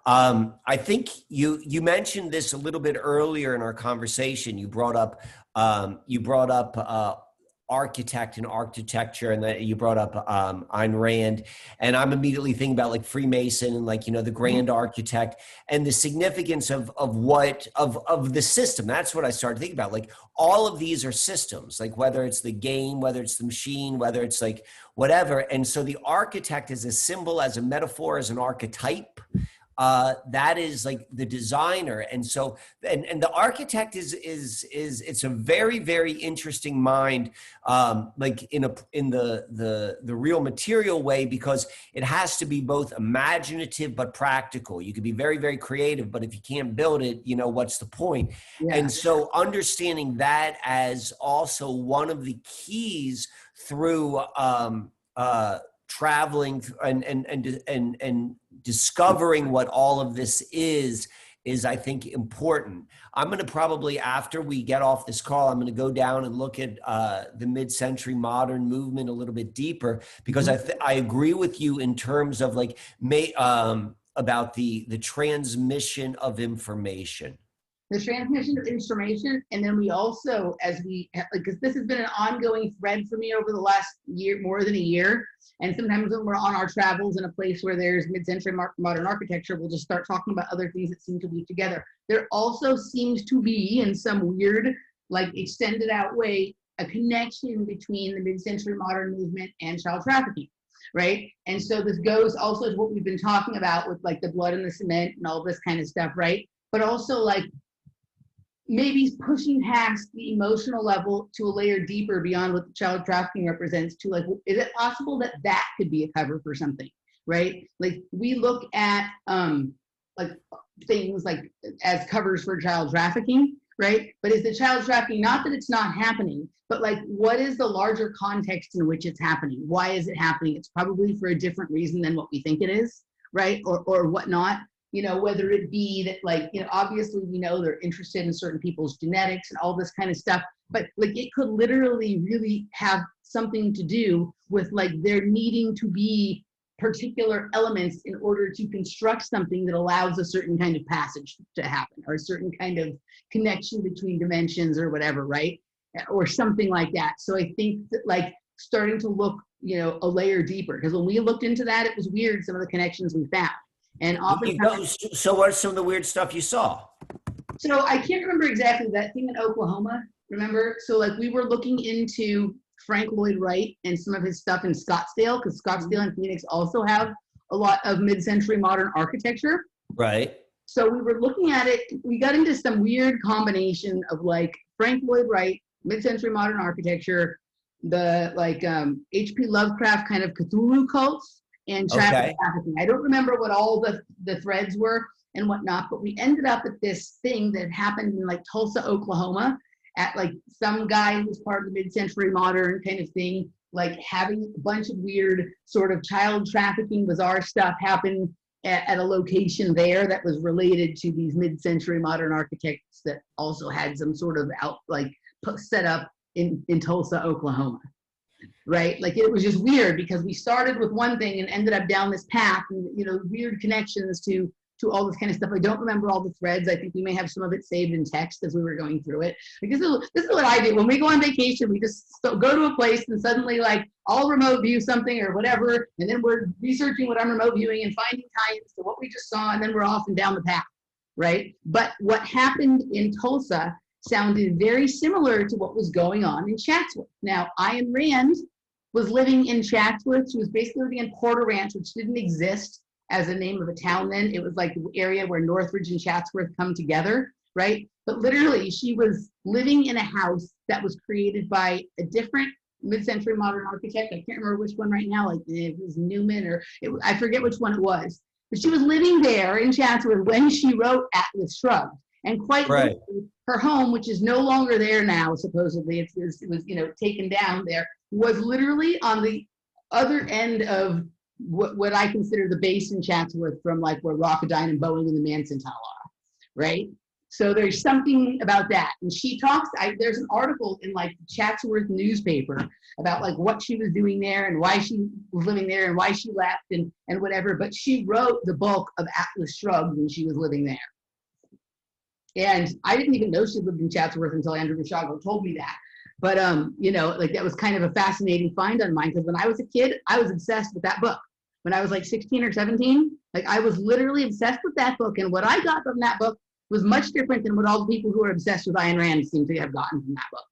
I think you mentioned this a little bit earlier in our conversation. You brought up architect and architecture, and that you brought up Ayn Rand, and I'm immediately thinking about like Freemason and like, you know, the grand architect and the significance of the system. That's what I started thinking about. Like all of these are systems, like whether it's the game, whether it's the machine, whether it's like whatever. And so the architect is a symbol, as a metaphor, as an archetype. That is like the designer. And so and the architect is it's a very, very interesting mind, like in the real material way, because it has to be both imaginative but practical. You could be very, very creative, but if you can't build it, you know, what's the point? Yeah. And so understanding that as also one of the keys through traveling and discovering what all of this is I think important. I'm going to probably, after we get off this call, I'm going to go down and look at the mid-century modern movement a little bit deeper, because I agree with you in terms of like about the transmission of information. The transmission of information. And then we also, because this has been an ongoing thread for me over the last year, more than a year. And sometimes when we're on our travels in a place where there's mid-century modern architecture, we'll just start talking about other things that seem to weave together. There also seems to be, in some weird, like extended out way, a connection between the mid-century modern movement and child trafficking, right? And so this goes also to what we've been talking about with like the blood and the cement and all this kind of stuff, right? But also like maybe pushing past the emotional level to a layer deeper beyond what the child trafficking represents, to like, is it possible that that could be a cover for something, right? Like we look at like things like as covers for child trafficking, right? But is the child trafficking, not that it's not happening, but like what is the larger context in which it's happening? Why is it happening? It's probably for a different reason than what we think it is, right? Or whatnot. You know, whether it be that like, you know, obviously we know they're interested in certain people's genetics and all this kind of stuff, but like it could literally really have something to do with like there needing to be particular elements in order to construct something that allows a certain kind of passage to happen, or a certain kind of connection between dimensions or whatever, right? Or something like that. So I think that like starting to look, you know, a layer deeper, because when we looked into that, it was weird, some of the connections we found. And oftentimes, so what's some of the weird stuff you saw? So I can't remember exactly that thing in Oklahoma, remember? So like we were looking into Frank Lloyd Wright and some of his stuff in Scottsdale, because Scottsdale and Phoenix also have a lot of mid-century modern architecture. Right. So we were looking at it, we got into some weird combination of like Frank Lloyd Wright, mid-century modern architecture, the like H.P. Lovecraft kind of Cthulhu cults, and trafficking. I don't remember what all the threads were and whatnot, but we ended up at this thing that happened in like Tulsa, Oklahoma, at like some guy who's part of the mid-century modern kind of thing, like having a bunch of weird sort of child trafficking, bizarre stuff happen at a location there that was related to these mid-century modern architects that also had some sort of set up in Tulsa, Oklahoma. Right? Like it was just weird because we started with one thing and ended up down this path, and you know, weird connections to all this kind of stuff. I don't remember all the threads. I think we may have some of it saved in text as we were going through it. Like this is what I do when we go on vacation. We just go to a place and suddenly like I'll remote view something or whatever, and then we're researching what I'm remote viewing and finding tie-ins to what we just saw, and then we're off and down the path, right? But what happened in Tulsa sounded very similar to what was going on in Chatsworth. Now, Ayn Rand was living in Chatsworth. She was basically living in Porter Ranch, which didn't exist as a name of a town then. It was like the area where Northridge and Chatsworth come together, right? But literally, she was living in a house that was created by a different mid-century modern architect. I can't remember which one right now, like it was Newman or I forget which one it was. But she was living there in Chatsworth when she wrote Atlas Shrugged. And quite right. literally, her home, which is no longer there now, supposedly, it was you know, taken down there, was literally on the other end of what I consider the base in Chatsworth, from like where Rocketdyne and Boeing and the Manson Tunnel are, right? So there's something about that. And she talks, there's an article in like the Chatsworth newspaper about like what she was doing there and why she was living there and why she left and whatever. But she wrote the bulk of Atlas Shrugged when she was living there. And I didn't even know she lived in Chatsworth until Andrew Mishago told me that. But, you know, like that was kind of a fascinating find on mine, because when I was a kid, I was obsessed with that book. When I was like 16 or 17, like I was literally obsessed with that book. And what I got from that book was much different than what all the people who are obsessed with Ayn Rand seem to have gotten from that book.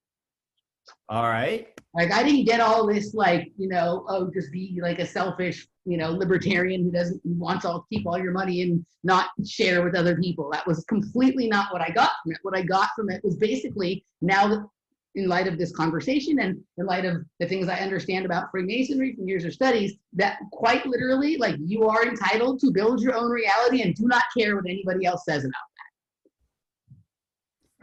All right. Like I didn't get all this like, you know, oh, just be like a selfish, you know, libertarian who wants to keep all your money and not share with other people. That was completely not what I got from it. What I got from it was basically, now that in light of this conversation and in light of the things I understand about Freemasonry from years of studies, that quite literally, like, you are entitled to build your own reality and do not care what anybody else says about that.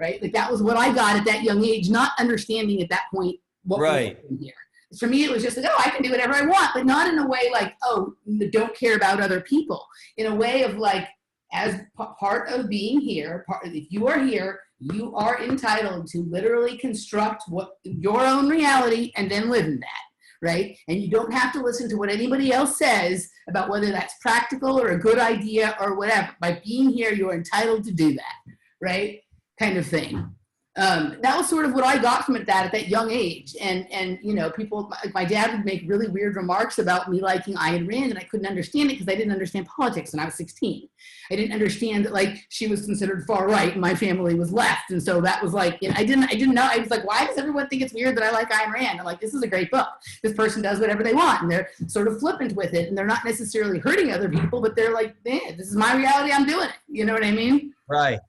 Right? Like that was what I got at that young age, not understanding at that point what was happening here. For me, it was just like, oh, I can do whatever I want, but not in a way like, oh, don't care about other people. In a way of like, as part of being here, if you are here, you are entitled to literally construct your own reality and then live in that, right? And you don't have to listen to what anybody else says about whether that's practical or a good idea or whatever. By being here, you're entitled to do that, right? Kind of thing. That was sort of what I got from it at that young age. And you know, people, my dad would make really weird remarks about me liking Ayn Rand, and I couldn't understand it because I didn't understand politics when I was 16. I didn't understand that like she was considered far right and my family was left. And so that was like, you know, I didn't know. I was like, why does everyone think it's weird that I like Ayn Rand? I'm like, this is a great book. This person does whatever they want and they're sort of flippant with it and they're not necessarily hurting other people, but they're like, eh, this is my reality, I'm doing it. You know what I mean? Right.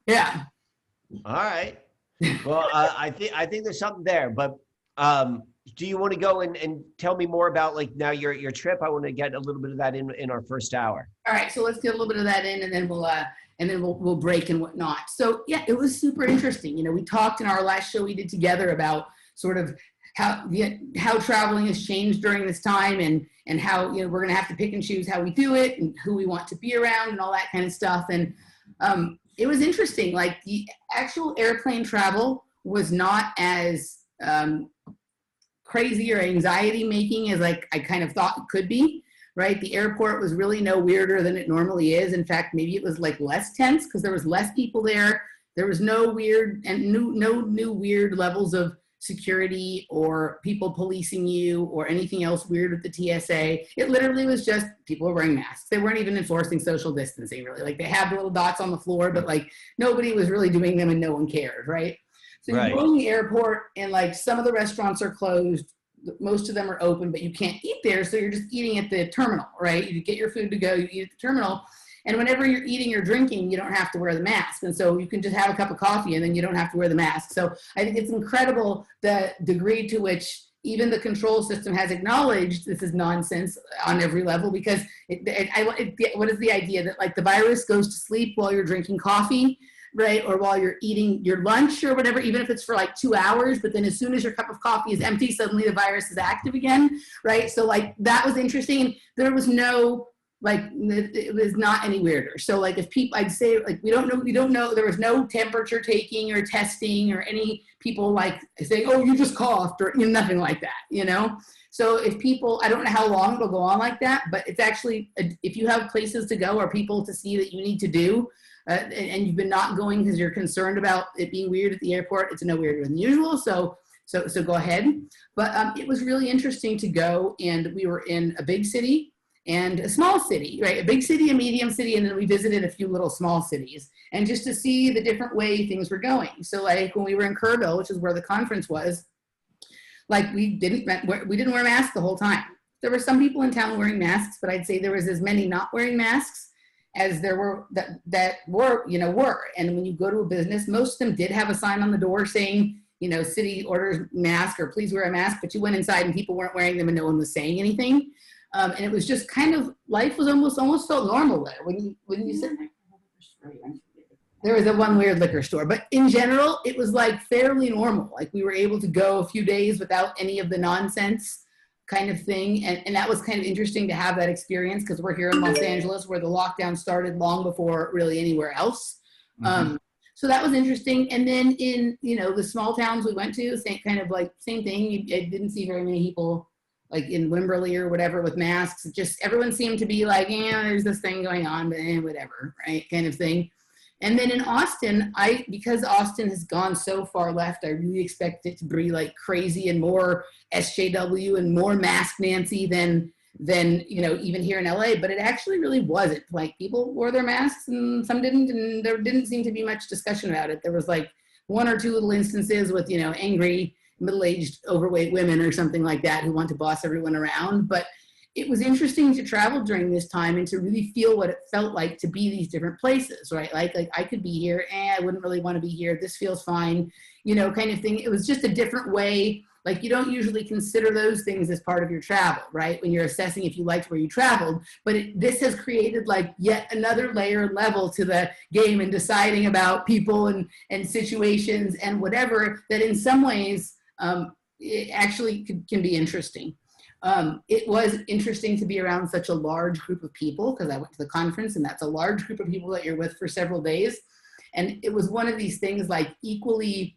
Yeah. All right. Well, I think there's something there, but do you want to go and tell me more about like now your trip? I want to get a little bit of that in our first hour. All right, so let's get a little bit of that in, and then we'll break and whatnot. So yeah, it was super interesting. You know, we talked in our last show we did together about sort of how traveling has changed during this time, and how, you know, we're going to have to pick and choose how we do it and who we want to be around and all that kind of stuff. And it was interesting. Like the actual airplane travel was not as crazy or anxiety making as like I kind of thought it could be, right? The airport was really no weirder than it normally is. In fact, maybe it was like less tense because there was less people there. There was no weird and no new weird levels of security or people policing you or anything else weird with the TSA. It literally was just people were wearing masks. They weren't even enforcing social distancing really. Like they had the little dots on the floor, but like nobody was really doing them and no one cared, right? So you go in the airport and like some of the restaurants are closed. Most of them are open, but you can't eat there. So you're just eating at the terminal, right? You get your food to go, you eat at the terminal. And whenever you're eating or drinking, you don't have to wear the mask. And so you can just have a cup of coffee and then you don't have to wear the mask. So I think it's incredible the degree to which even the control system has acknowledged this is nonsense on every level, because what is the idea that like the virus goes to sleep while you're drinking coffee, right? Or while you're eating your lunch or whatever, even if it's for like 2 hours, but then as soon as your cup of coffee is empty, suddenly the virus is active again, right? So like that was interesting. There was no, like, it was not any weirder. So like if people, I'd say like, we don't know, there was no temperature taking or testing or any people like saying, oh, you just coughed, or you know, nothing like that, you know? So if people, I don't know how long it'll go on like that, but it's actually, if you have places to go or people to see that you need to do, and you've been not going because you're concerned about it being weird at the airport, it's no weirder than usual. So go ahead. But it was really interesting to go, and we were in a big city and a small city, right? A big city, a medium city, and then we visited a few little small cities, and just to see the different way things were going. So like when we were in Kerrville, which is where the conference was, like we didn't wear masks the whole time. There were some people in town wearing masks, but I'd say there was as many not wearing masks as there were that were. And when you go to a business, most of them did have a sign on the door saying, you know, city orders mask or please wear a mask, but you went inside and people weren't wearing them and no one was saying anything. And it was just kind of, life was almost felt normal there. When you said there was a one weird liquor store, but in general, it was like fairly normal. Like we were able to go a few days without any of the nonsense kind of thing. And that was kind of interesting to have that experience, because we're here in Los Angeles where the lockdown started long before really anywhere else. Mm-hmm. so that was interesting. And then in, you know, the small towns we went to, same kind of like same thing. I didn't see very many people like in Wimberley or whatever with masks. Just everyone seemed to be like, yeah, there's this thing going on, but whatever, right, kind of thing. And then in Austin, because Austin has gone so far left, I really expect it to be like crazy and more SJW and more mask Nancy than you know, even here in LA. But it actually really wasn't. Like, people wore their masks and some didn't, and there didn't seem to be much discussion about it. There was like one or two little instances with, you know, angry middle-aged overweight women or something like that who want to boss everyone around. But it was interesting to travel during this time and to really feel what it felt like to be these different places, right? Like I could be here, I wouldn't really want to be here. This feels fine, you know, kind of thing. It was just a different way. Like, you don't usually consider those things as part of your travel, right? When you're assessing if you liked where you traveled, but this has created like yet another layer level to the game and deciding about people and situations and whatever, that in some ways it actually can be interesting. It was interesting to be around such a large group of people, because I went to the conference and that's a large group of people that you're with for several days. And it was one of these things like equally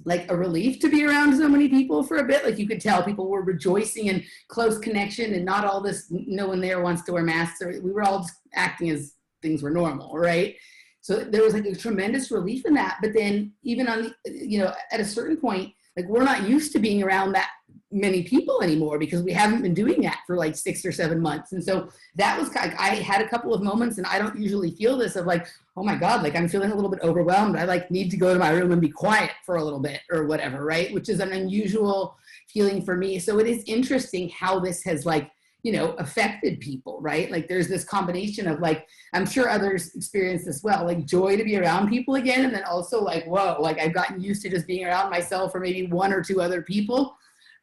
like a relief to be around so many people for a bit. Like, you could tell people were rejoicing in close connection and not all this, no one there wants to wear masks, or we were all just acting as things were normal, right? So there was like a tremendous relief in that. But then even on the, you know, at a certain point, like, we're not used to being around that many people anymore because we haven't been doing that for like 6 or 7 months. And so that was kind of, I had a couple of moments, and I don't usually feel this, of like, oh my God, like I'm feeling a little bit overwhelmed. I like need to go to my room and be quiet for a little bit or whatever, right? Which is an unusual feeling for me. So it is interesting how this has like, you know, affected people, right? Like, there's this combination of like, I'm sure others experience this well, like joy to be around people again. And then also like, whoa, like I've gotten used to just being around myself or maybe one or two other people.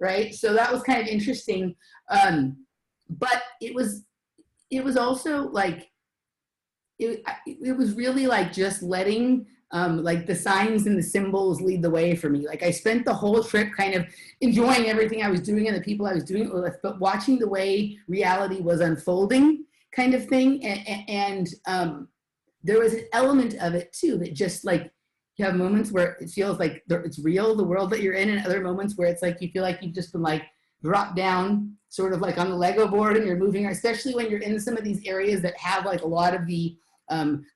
Right. So that was kind of interesting. But it was also like, it was really like just letting like the signs and the symbols lead the way for me. Like, I spent the whole trip kind of enjoying everything I was doing and the people I was doing it with, but watching the way reality was unfolding kind of thing. And there was an element of it too, that just like, you have moments where it feels like it's real, the world that you're in, and other moments where it's like you feel like you've just been like dropped down sort of like on the Lego board and you're moving, especially when you're in some of these areas that have like a lot of the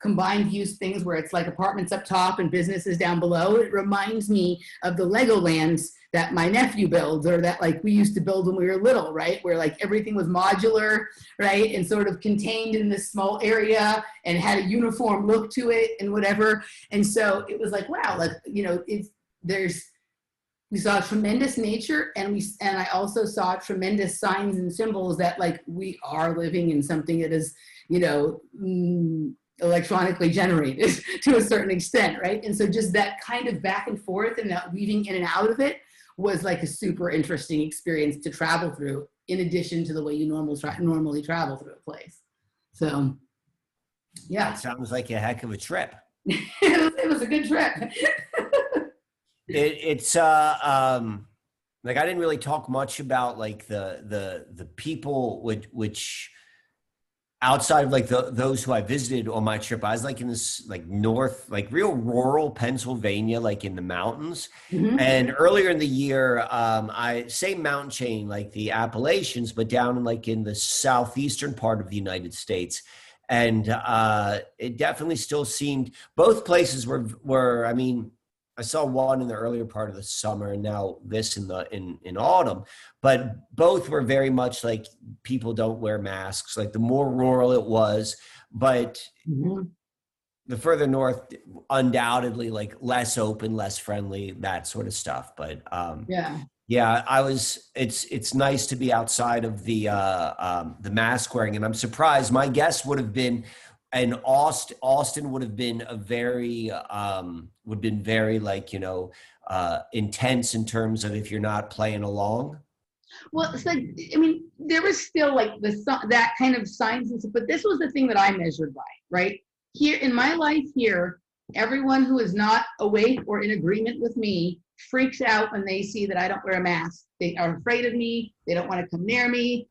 combined use things where it's like apartments up top and businesses down below. It reminds me of the Legolands that my nephew builds, or that like we used to build when we were little, right? Where like everything was modular, right? And sort of contained in this small area and had a uniform look to it and whatever. And so it was like, wow, like, you know, we saw tremendous nature, and I also saw tremendous signs and symbols that like we are living in something that is, you know, electronically generated to a certain extent, right? And so just that kind of back and forth and that weaving in and out of it was like a super interesting experience to travel through, in addition to the way you normally travel through a place. So, yeah. That sounds like a heck of a trip. It was a good trip. It's like, I didn't really talk much about like the people which outside of like those who I visited on my trip. I was like in this like north, like real rural Pennsylvania, like in the mountains. Mm-hmm. And earlier in the year, I say mountain chain, like the Appalachians, but down in like in the southeastern part of the United States. And it definitely still seemed, both places were, I mean, I saw one in the earlier part of the summer and now this in autumn, but both were very much like people don't wear masks. Like the more rural it was, but mm-hmm. the further north, undoubtedly like less open, less friendly, that sort of stuff. But yeah, it's nice to be outside of the mask wearing, and I'm surprised. My guess would have been, and Austin would have been very like, you know, intense in terms of if you're not playing along. Well, it's like, I mean, there was still like that kind of signs and stuff, but this was the thing that I measured by, right? Here in my life here, everyone who is not awake or in agreement with me freaks out when they see that I don't wear a mask. They are afraid of me. They don't want to come near me.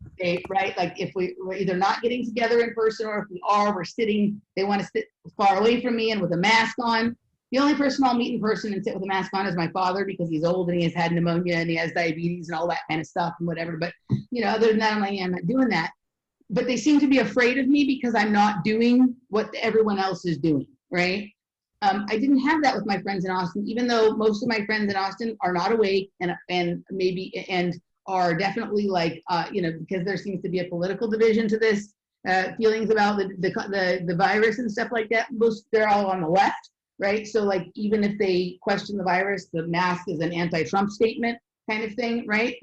Right? Like if we're either not getting together in person, or if we are, we're sitting, they want to sit far away from me and with a mask on. the only person I'll meet in person and sit with a mask on is my father, because he's old and he has had pneumonia and he has diabetes and all that kind of stuff and whatever. But, other than that, I'm not doing that. But they seem to be afraid of me because I'm not doing what everyone else is doing, right? I didn't have that with my friends in Austin, even though most of my friends in Austin are not awake and are definitely because there seems to be a political division to this, feelings about the virus and stuff like that. They're all on the left, right? So like, even if they question the virus, the mask is an anti-Trump statement kind of thing, right?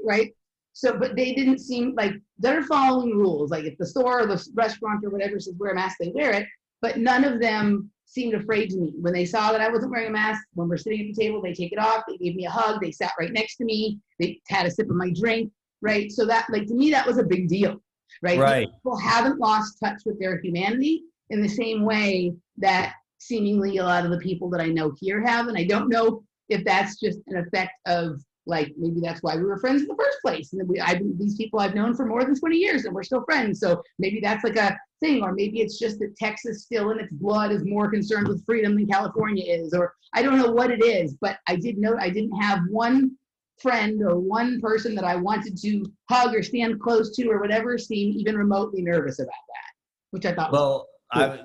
Right. So, but they didn't seem like they're following rules. Like if the store or the restaurant or whatever says wear a mask, they wear it. But none of them seemed afraid to me. When they saw that I wasn't wearing a mask, when we're sitting at the table, they take it off. They gave me a hug. They sat right next to me. They had a sip of my drink, right? So that, like, to me, that was a big deal, right? Right. People haven't lost touch with their humanity in the same way that seemingly a lot of the people that I know here have. And I don't know if that's just an effect of, like, maybe that's why we were friends in the first place. And these people I've known for more than 20 years and we're still friends. So maybe that's like a thing, or maybe it's just that Texas still in its blood is more concerned with freedom than California is, or I don't know what it is, but I did note I didn't have one friend or one person that I wanted to hug or stand close to or whatever seem even remotely nervous about that, which I thought was cool.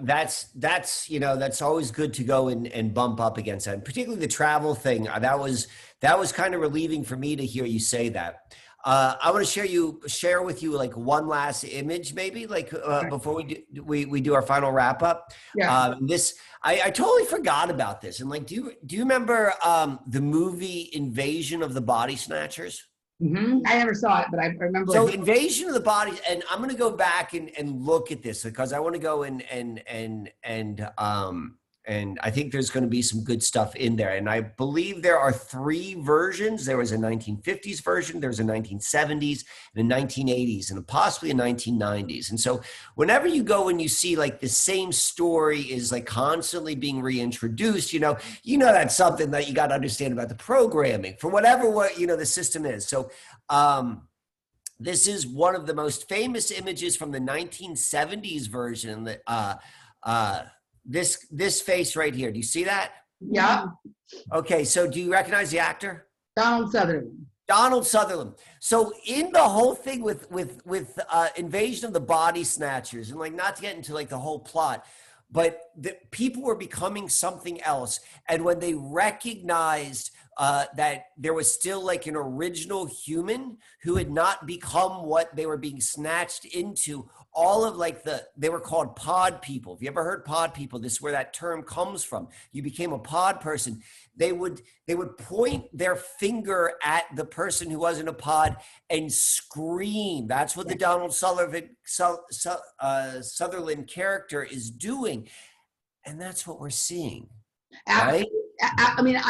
That's always good to go and bump up against that, and particularly the travel thing. That was kind of relieving for me to hear you say that. I want to share with you like one last image, maybe before we do our final wrap up. Yeah. I totally forgot about this. And like, do you remember the movie Invasion of the Body Snatchers? Mm-hmm. I never saw it, but I remember. So Invasion of the Body, and I'm going to go back and look at this because I want to go and I think there's going to be some good stuff in there. And I believe there are 3 versions. There was a 1950s version, there's a 1970s, and a 1980s, and possibly a 1990s. And so whenever you go and you see like the same story is like constantly being reintroduced, that's something that you got to understand about the programming for whatever the system is. So this is one of the most famous images from the 1970s version that this face right here. Do you see that? Yeah. Okay. So do you recognize the actor? Donald Sutherland. Donald Sutherland. So in the whole thing with Invasion of the Body Snatchers, and like, not to get into like the whole plot, but the people were becoming something else. And when they recognized that there was still like an original human who had not become what they were being snatched into, all of like they were called pod people. Have you ever heard pod people? This is where that term comes from. You became a pod person. They would point their finger at the person who wasn't a pod and scream. That's what the Donald Sutherland character is doing. And that's what we're seeing. Right? I mean,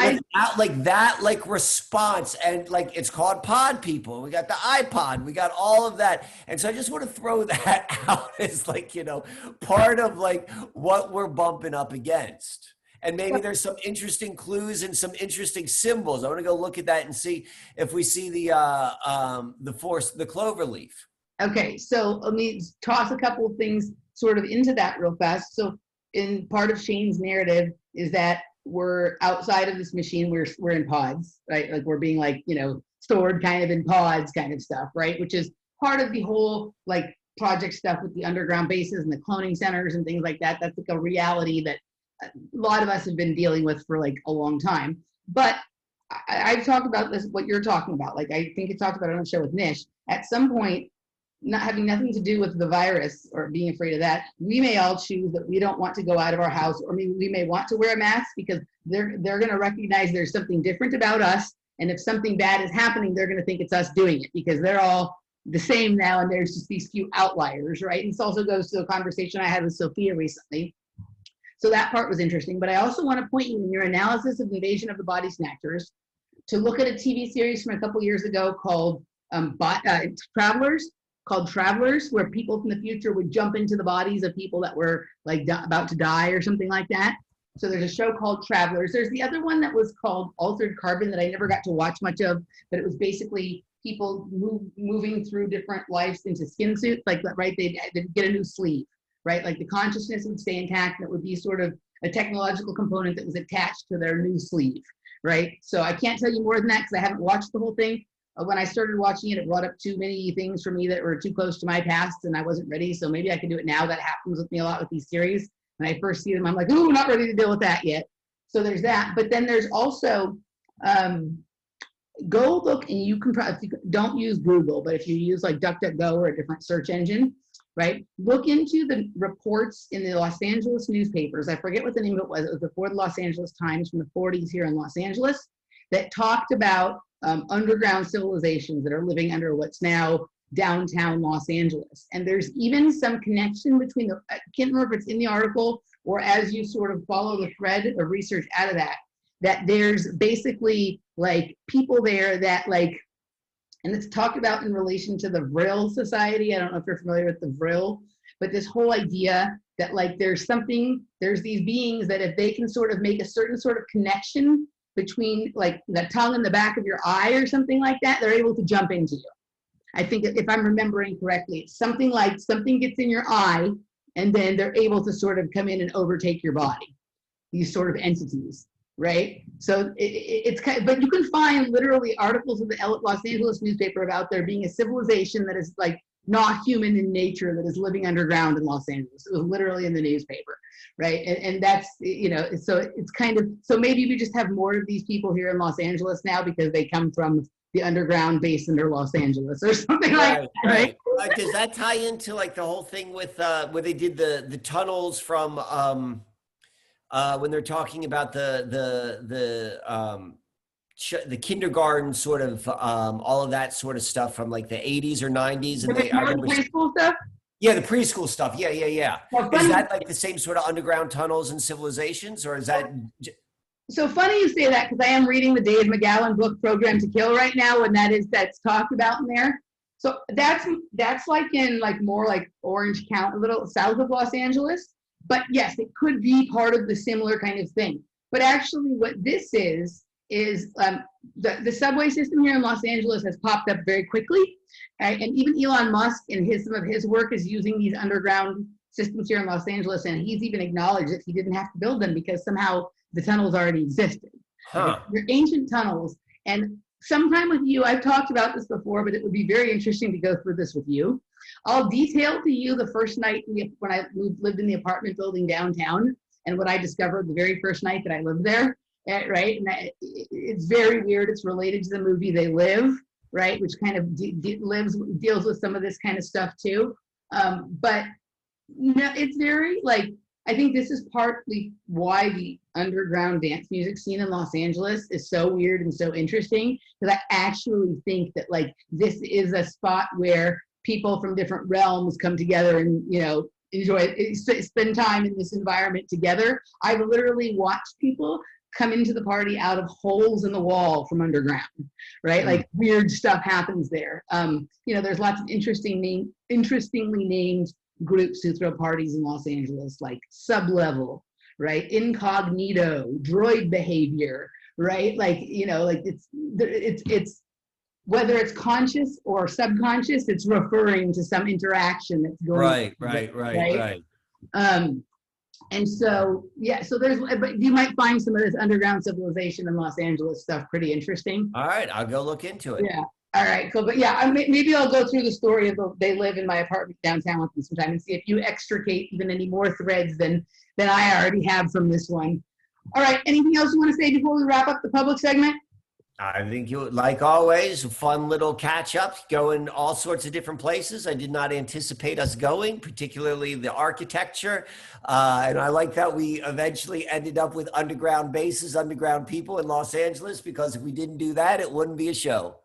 like response, and like it's called pod people. We got the iPod, we got all of that, and so I just want to throw that out as like part of like what we're bumping up against, and maybe there's some interesting clues and some interesting symbols. I want to go look at that and see if we see the clover leaf. Okay, so let me toss a couple of things sort of into that real fast. So in part of Shane's narrative is that we're outside of this machine, we're in pods, right? Like we're being like, stored kind of in pods kind of stuff, right? Which is part of the whole like project stuff with the underground bases and the cloning centers and things like that. That's like a reality that a lot of us have been dealing with for like a long time. But I've talked about this, what you're talking about. Like I think you talked about it on the show with Nish. At some point, not having nothing to do with the virus or being afraid of that, we may all choose that we don't want to go out of our house, or maybe we may want to wear a mask because they're going to recognize there's something different about us. And if something bad is happening, they're going to think it's us doing it because they're all the same now. And there's just these few outliers, right? And this also goes to a conversation I had with Sophia recently. So that part was interesting. But I also want to point you in your analysis of Invasion of the Body Snatchers to look at a TV series from a couple years ago called Travelers, where people from the future would jump into the bodies of people that were like about to die or something like that. So there's a show called Travelers. There's the other one that was called Altered Carbon that I never got to watch much of, but it was basically people moving through different lives into skin suits, like, right, they'd get a new sleeve, right? Like the consciousness would stay intact, and it would be sort of a technological component that was attached to their new sleeve, right? So I can't tell you more than that because I haven't watched the whole thing. When I started watching it, it brought up too many things for me that were too close to my past, and I wasn't ready. So maybe I can do it now. That happens with me a lot with these series. When I first see them, I'm like, ooh, not ready to deal with that yet. So there's that. But then there's also, go look, and you can probably, don't use Google, but if you use like DuckDuckGo or a different search engine, right? Look into the reports in the Los Angeles newspapers. I forget what the name of it was. It was before the Los Angeles Times from the 40s here in Los Angeles that talked about underground civilizations that are living under what's now downtown Los Angeles. And there's even some connection between the, I can't remember if it's in the article or as you sort of follow the thread of research out of that, that there's basically like people there that like, and it's talked about in relation to the Vril Society. I don't know if you're familiar with the Vril, but this whole idea that like there's something, there's these beings that if they can sort of make a certain sort of connection between like the tongue and the back of your eye or something like that, they're able to jump into you. I think if I'm remembering correctly, it's something like something gets in your eye and then they're able to sort of come in and overtake your body, these sort of entities, right? So it's kind of, but you can find literally articles in the Los Angeles newspaper about there being a civilization that is like not human in nature that is living underground in Los Angeles. It was literally in the newspaper, right? And that's, you know, so it's kind of, so maybe we just have more of these people here in Los Angeles now because they come from the underground base under Los Angeles or something like that, right? Does that tie into like the whole thing with where they did the tunnels from when they're talking about the kindergarten sort of all of that sort of stuff from like the 80s or 90s, and I remember preschool stuff. Yeah, the preschool stuff. Yeah. Well, is that like the same sort of underground tunnels and civilizations, or is that? So funny you say that because I am reading the Dave McGowan book Program to Kill right now, and that's talked about in there. So that's like in like more like Orange County, a little south of Los Angeles. But yes, it could be part of the similar kind of thing. But actually, what this is the subway system here in Los Angeles has popped up very quickly, right? And even Elon Musk in some of his work is using these underground systems here in Los Angeles, and he's even acknowledged that he didn't have to build them because somehow the tunnels already existed. Huh. They're ancient tunnels, and sometime with you, I've talked about this before, but it would be very interesting to go through this with you. I'll detail to you the first night when I lived in the apartment building downtown, and what I discovered the very first night that I lived there, right? And it's very weird. It's related to the movie They Live, right? Which kind of deals with some of this kind of stuff too. But no, it's very like, I think this is partly why the underground dance music scene in Los Angeles is so weird and so interesting, because I actually think that like this is a spot where people from different realms come together and, you know, spend time in this environment together. I've literally watched people come into the party out of holes in the wall from underground, right? Like weird stuff happens there. You know, there's lots of interestingly named groups who throw parties in Los Angeles, like Sublevel, right? Incognito, Droid Behavior, right? Like, you know, like it's whether it's conscious or subconscious, it's referring to some interaction that's going on. Right. And so, yeah, so but you might find some of this underground civilization in Los Angeles stuff pretty interesting. All right, I'll go look into it. Yeah. All right, cool. But yeah, maybe I'll go through the story of They Live in my apartment downtown with them sometime and see if you extricate even any more threads than I already have from this one. All right, anything else you want to say before we wrap up the public segment? I think you, like always, a fun little catch up, going all sorts of different places. I did not anticipate us going, particularly the architecture. And I like that we eventually ended up with underground bases, underground people in Los Angeles, because if we didn't do that, it wouldn't be a show.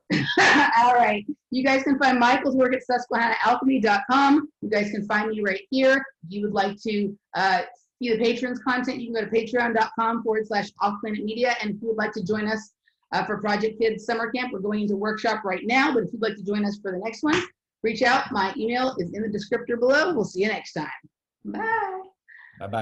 All right. You guys can find Michael's work at susquehannaalchemy.com. You guys can find me right here. If you would like to see the patrons content, you can go to patreon.com/offplanetmedia. And if you would like to join us for Project Kids Summer Camp, we're going into workshop right now, but if you'd like to join us for the next one, reach out. My email is in the descriptor below. We'll see you next time. Bye. Bye-bye.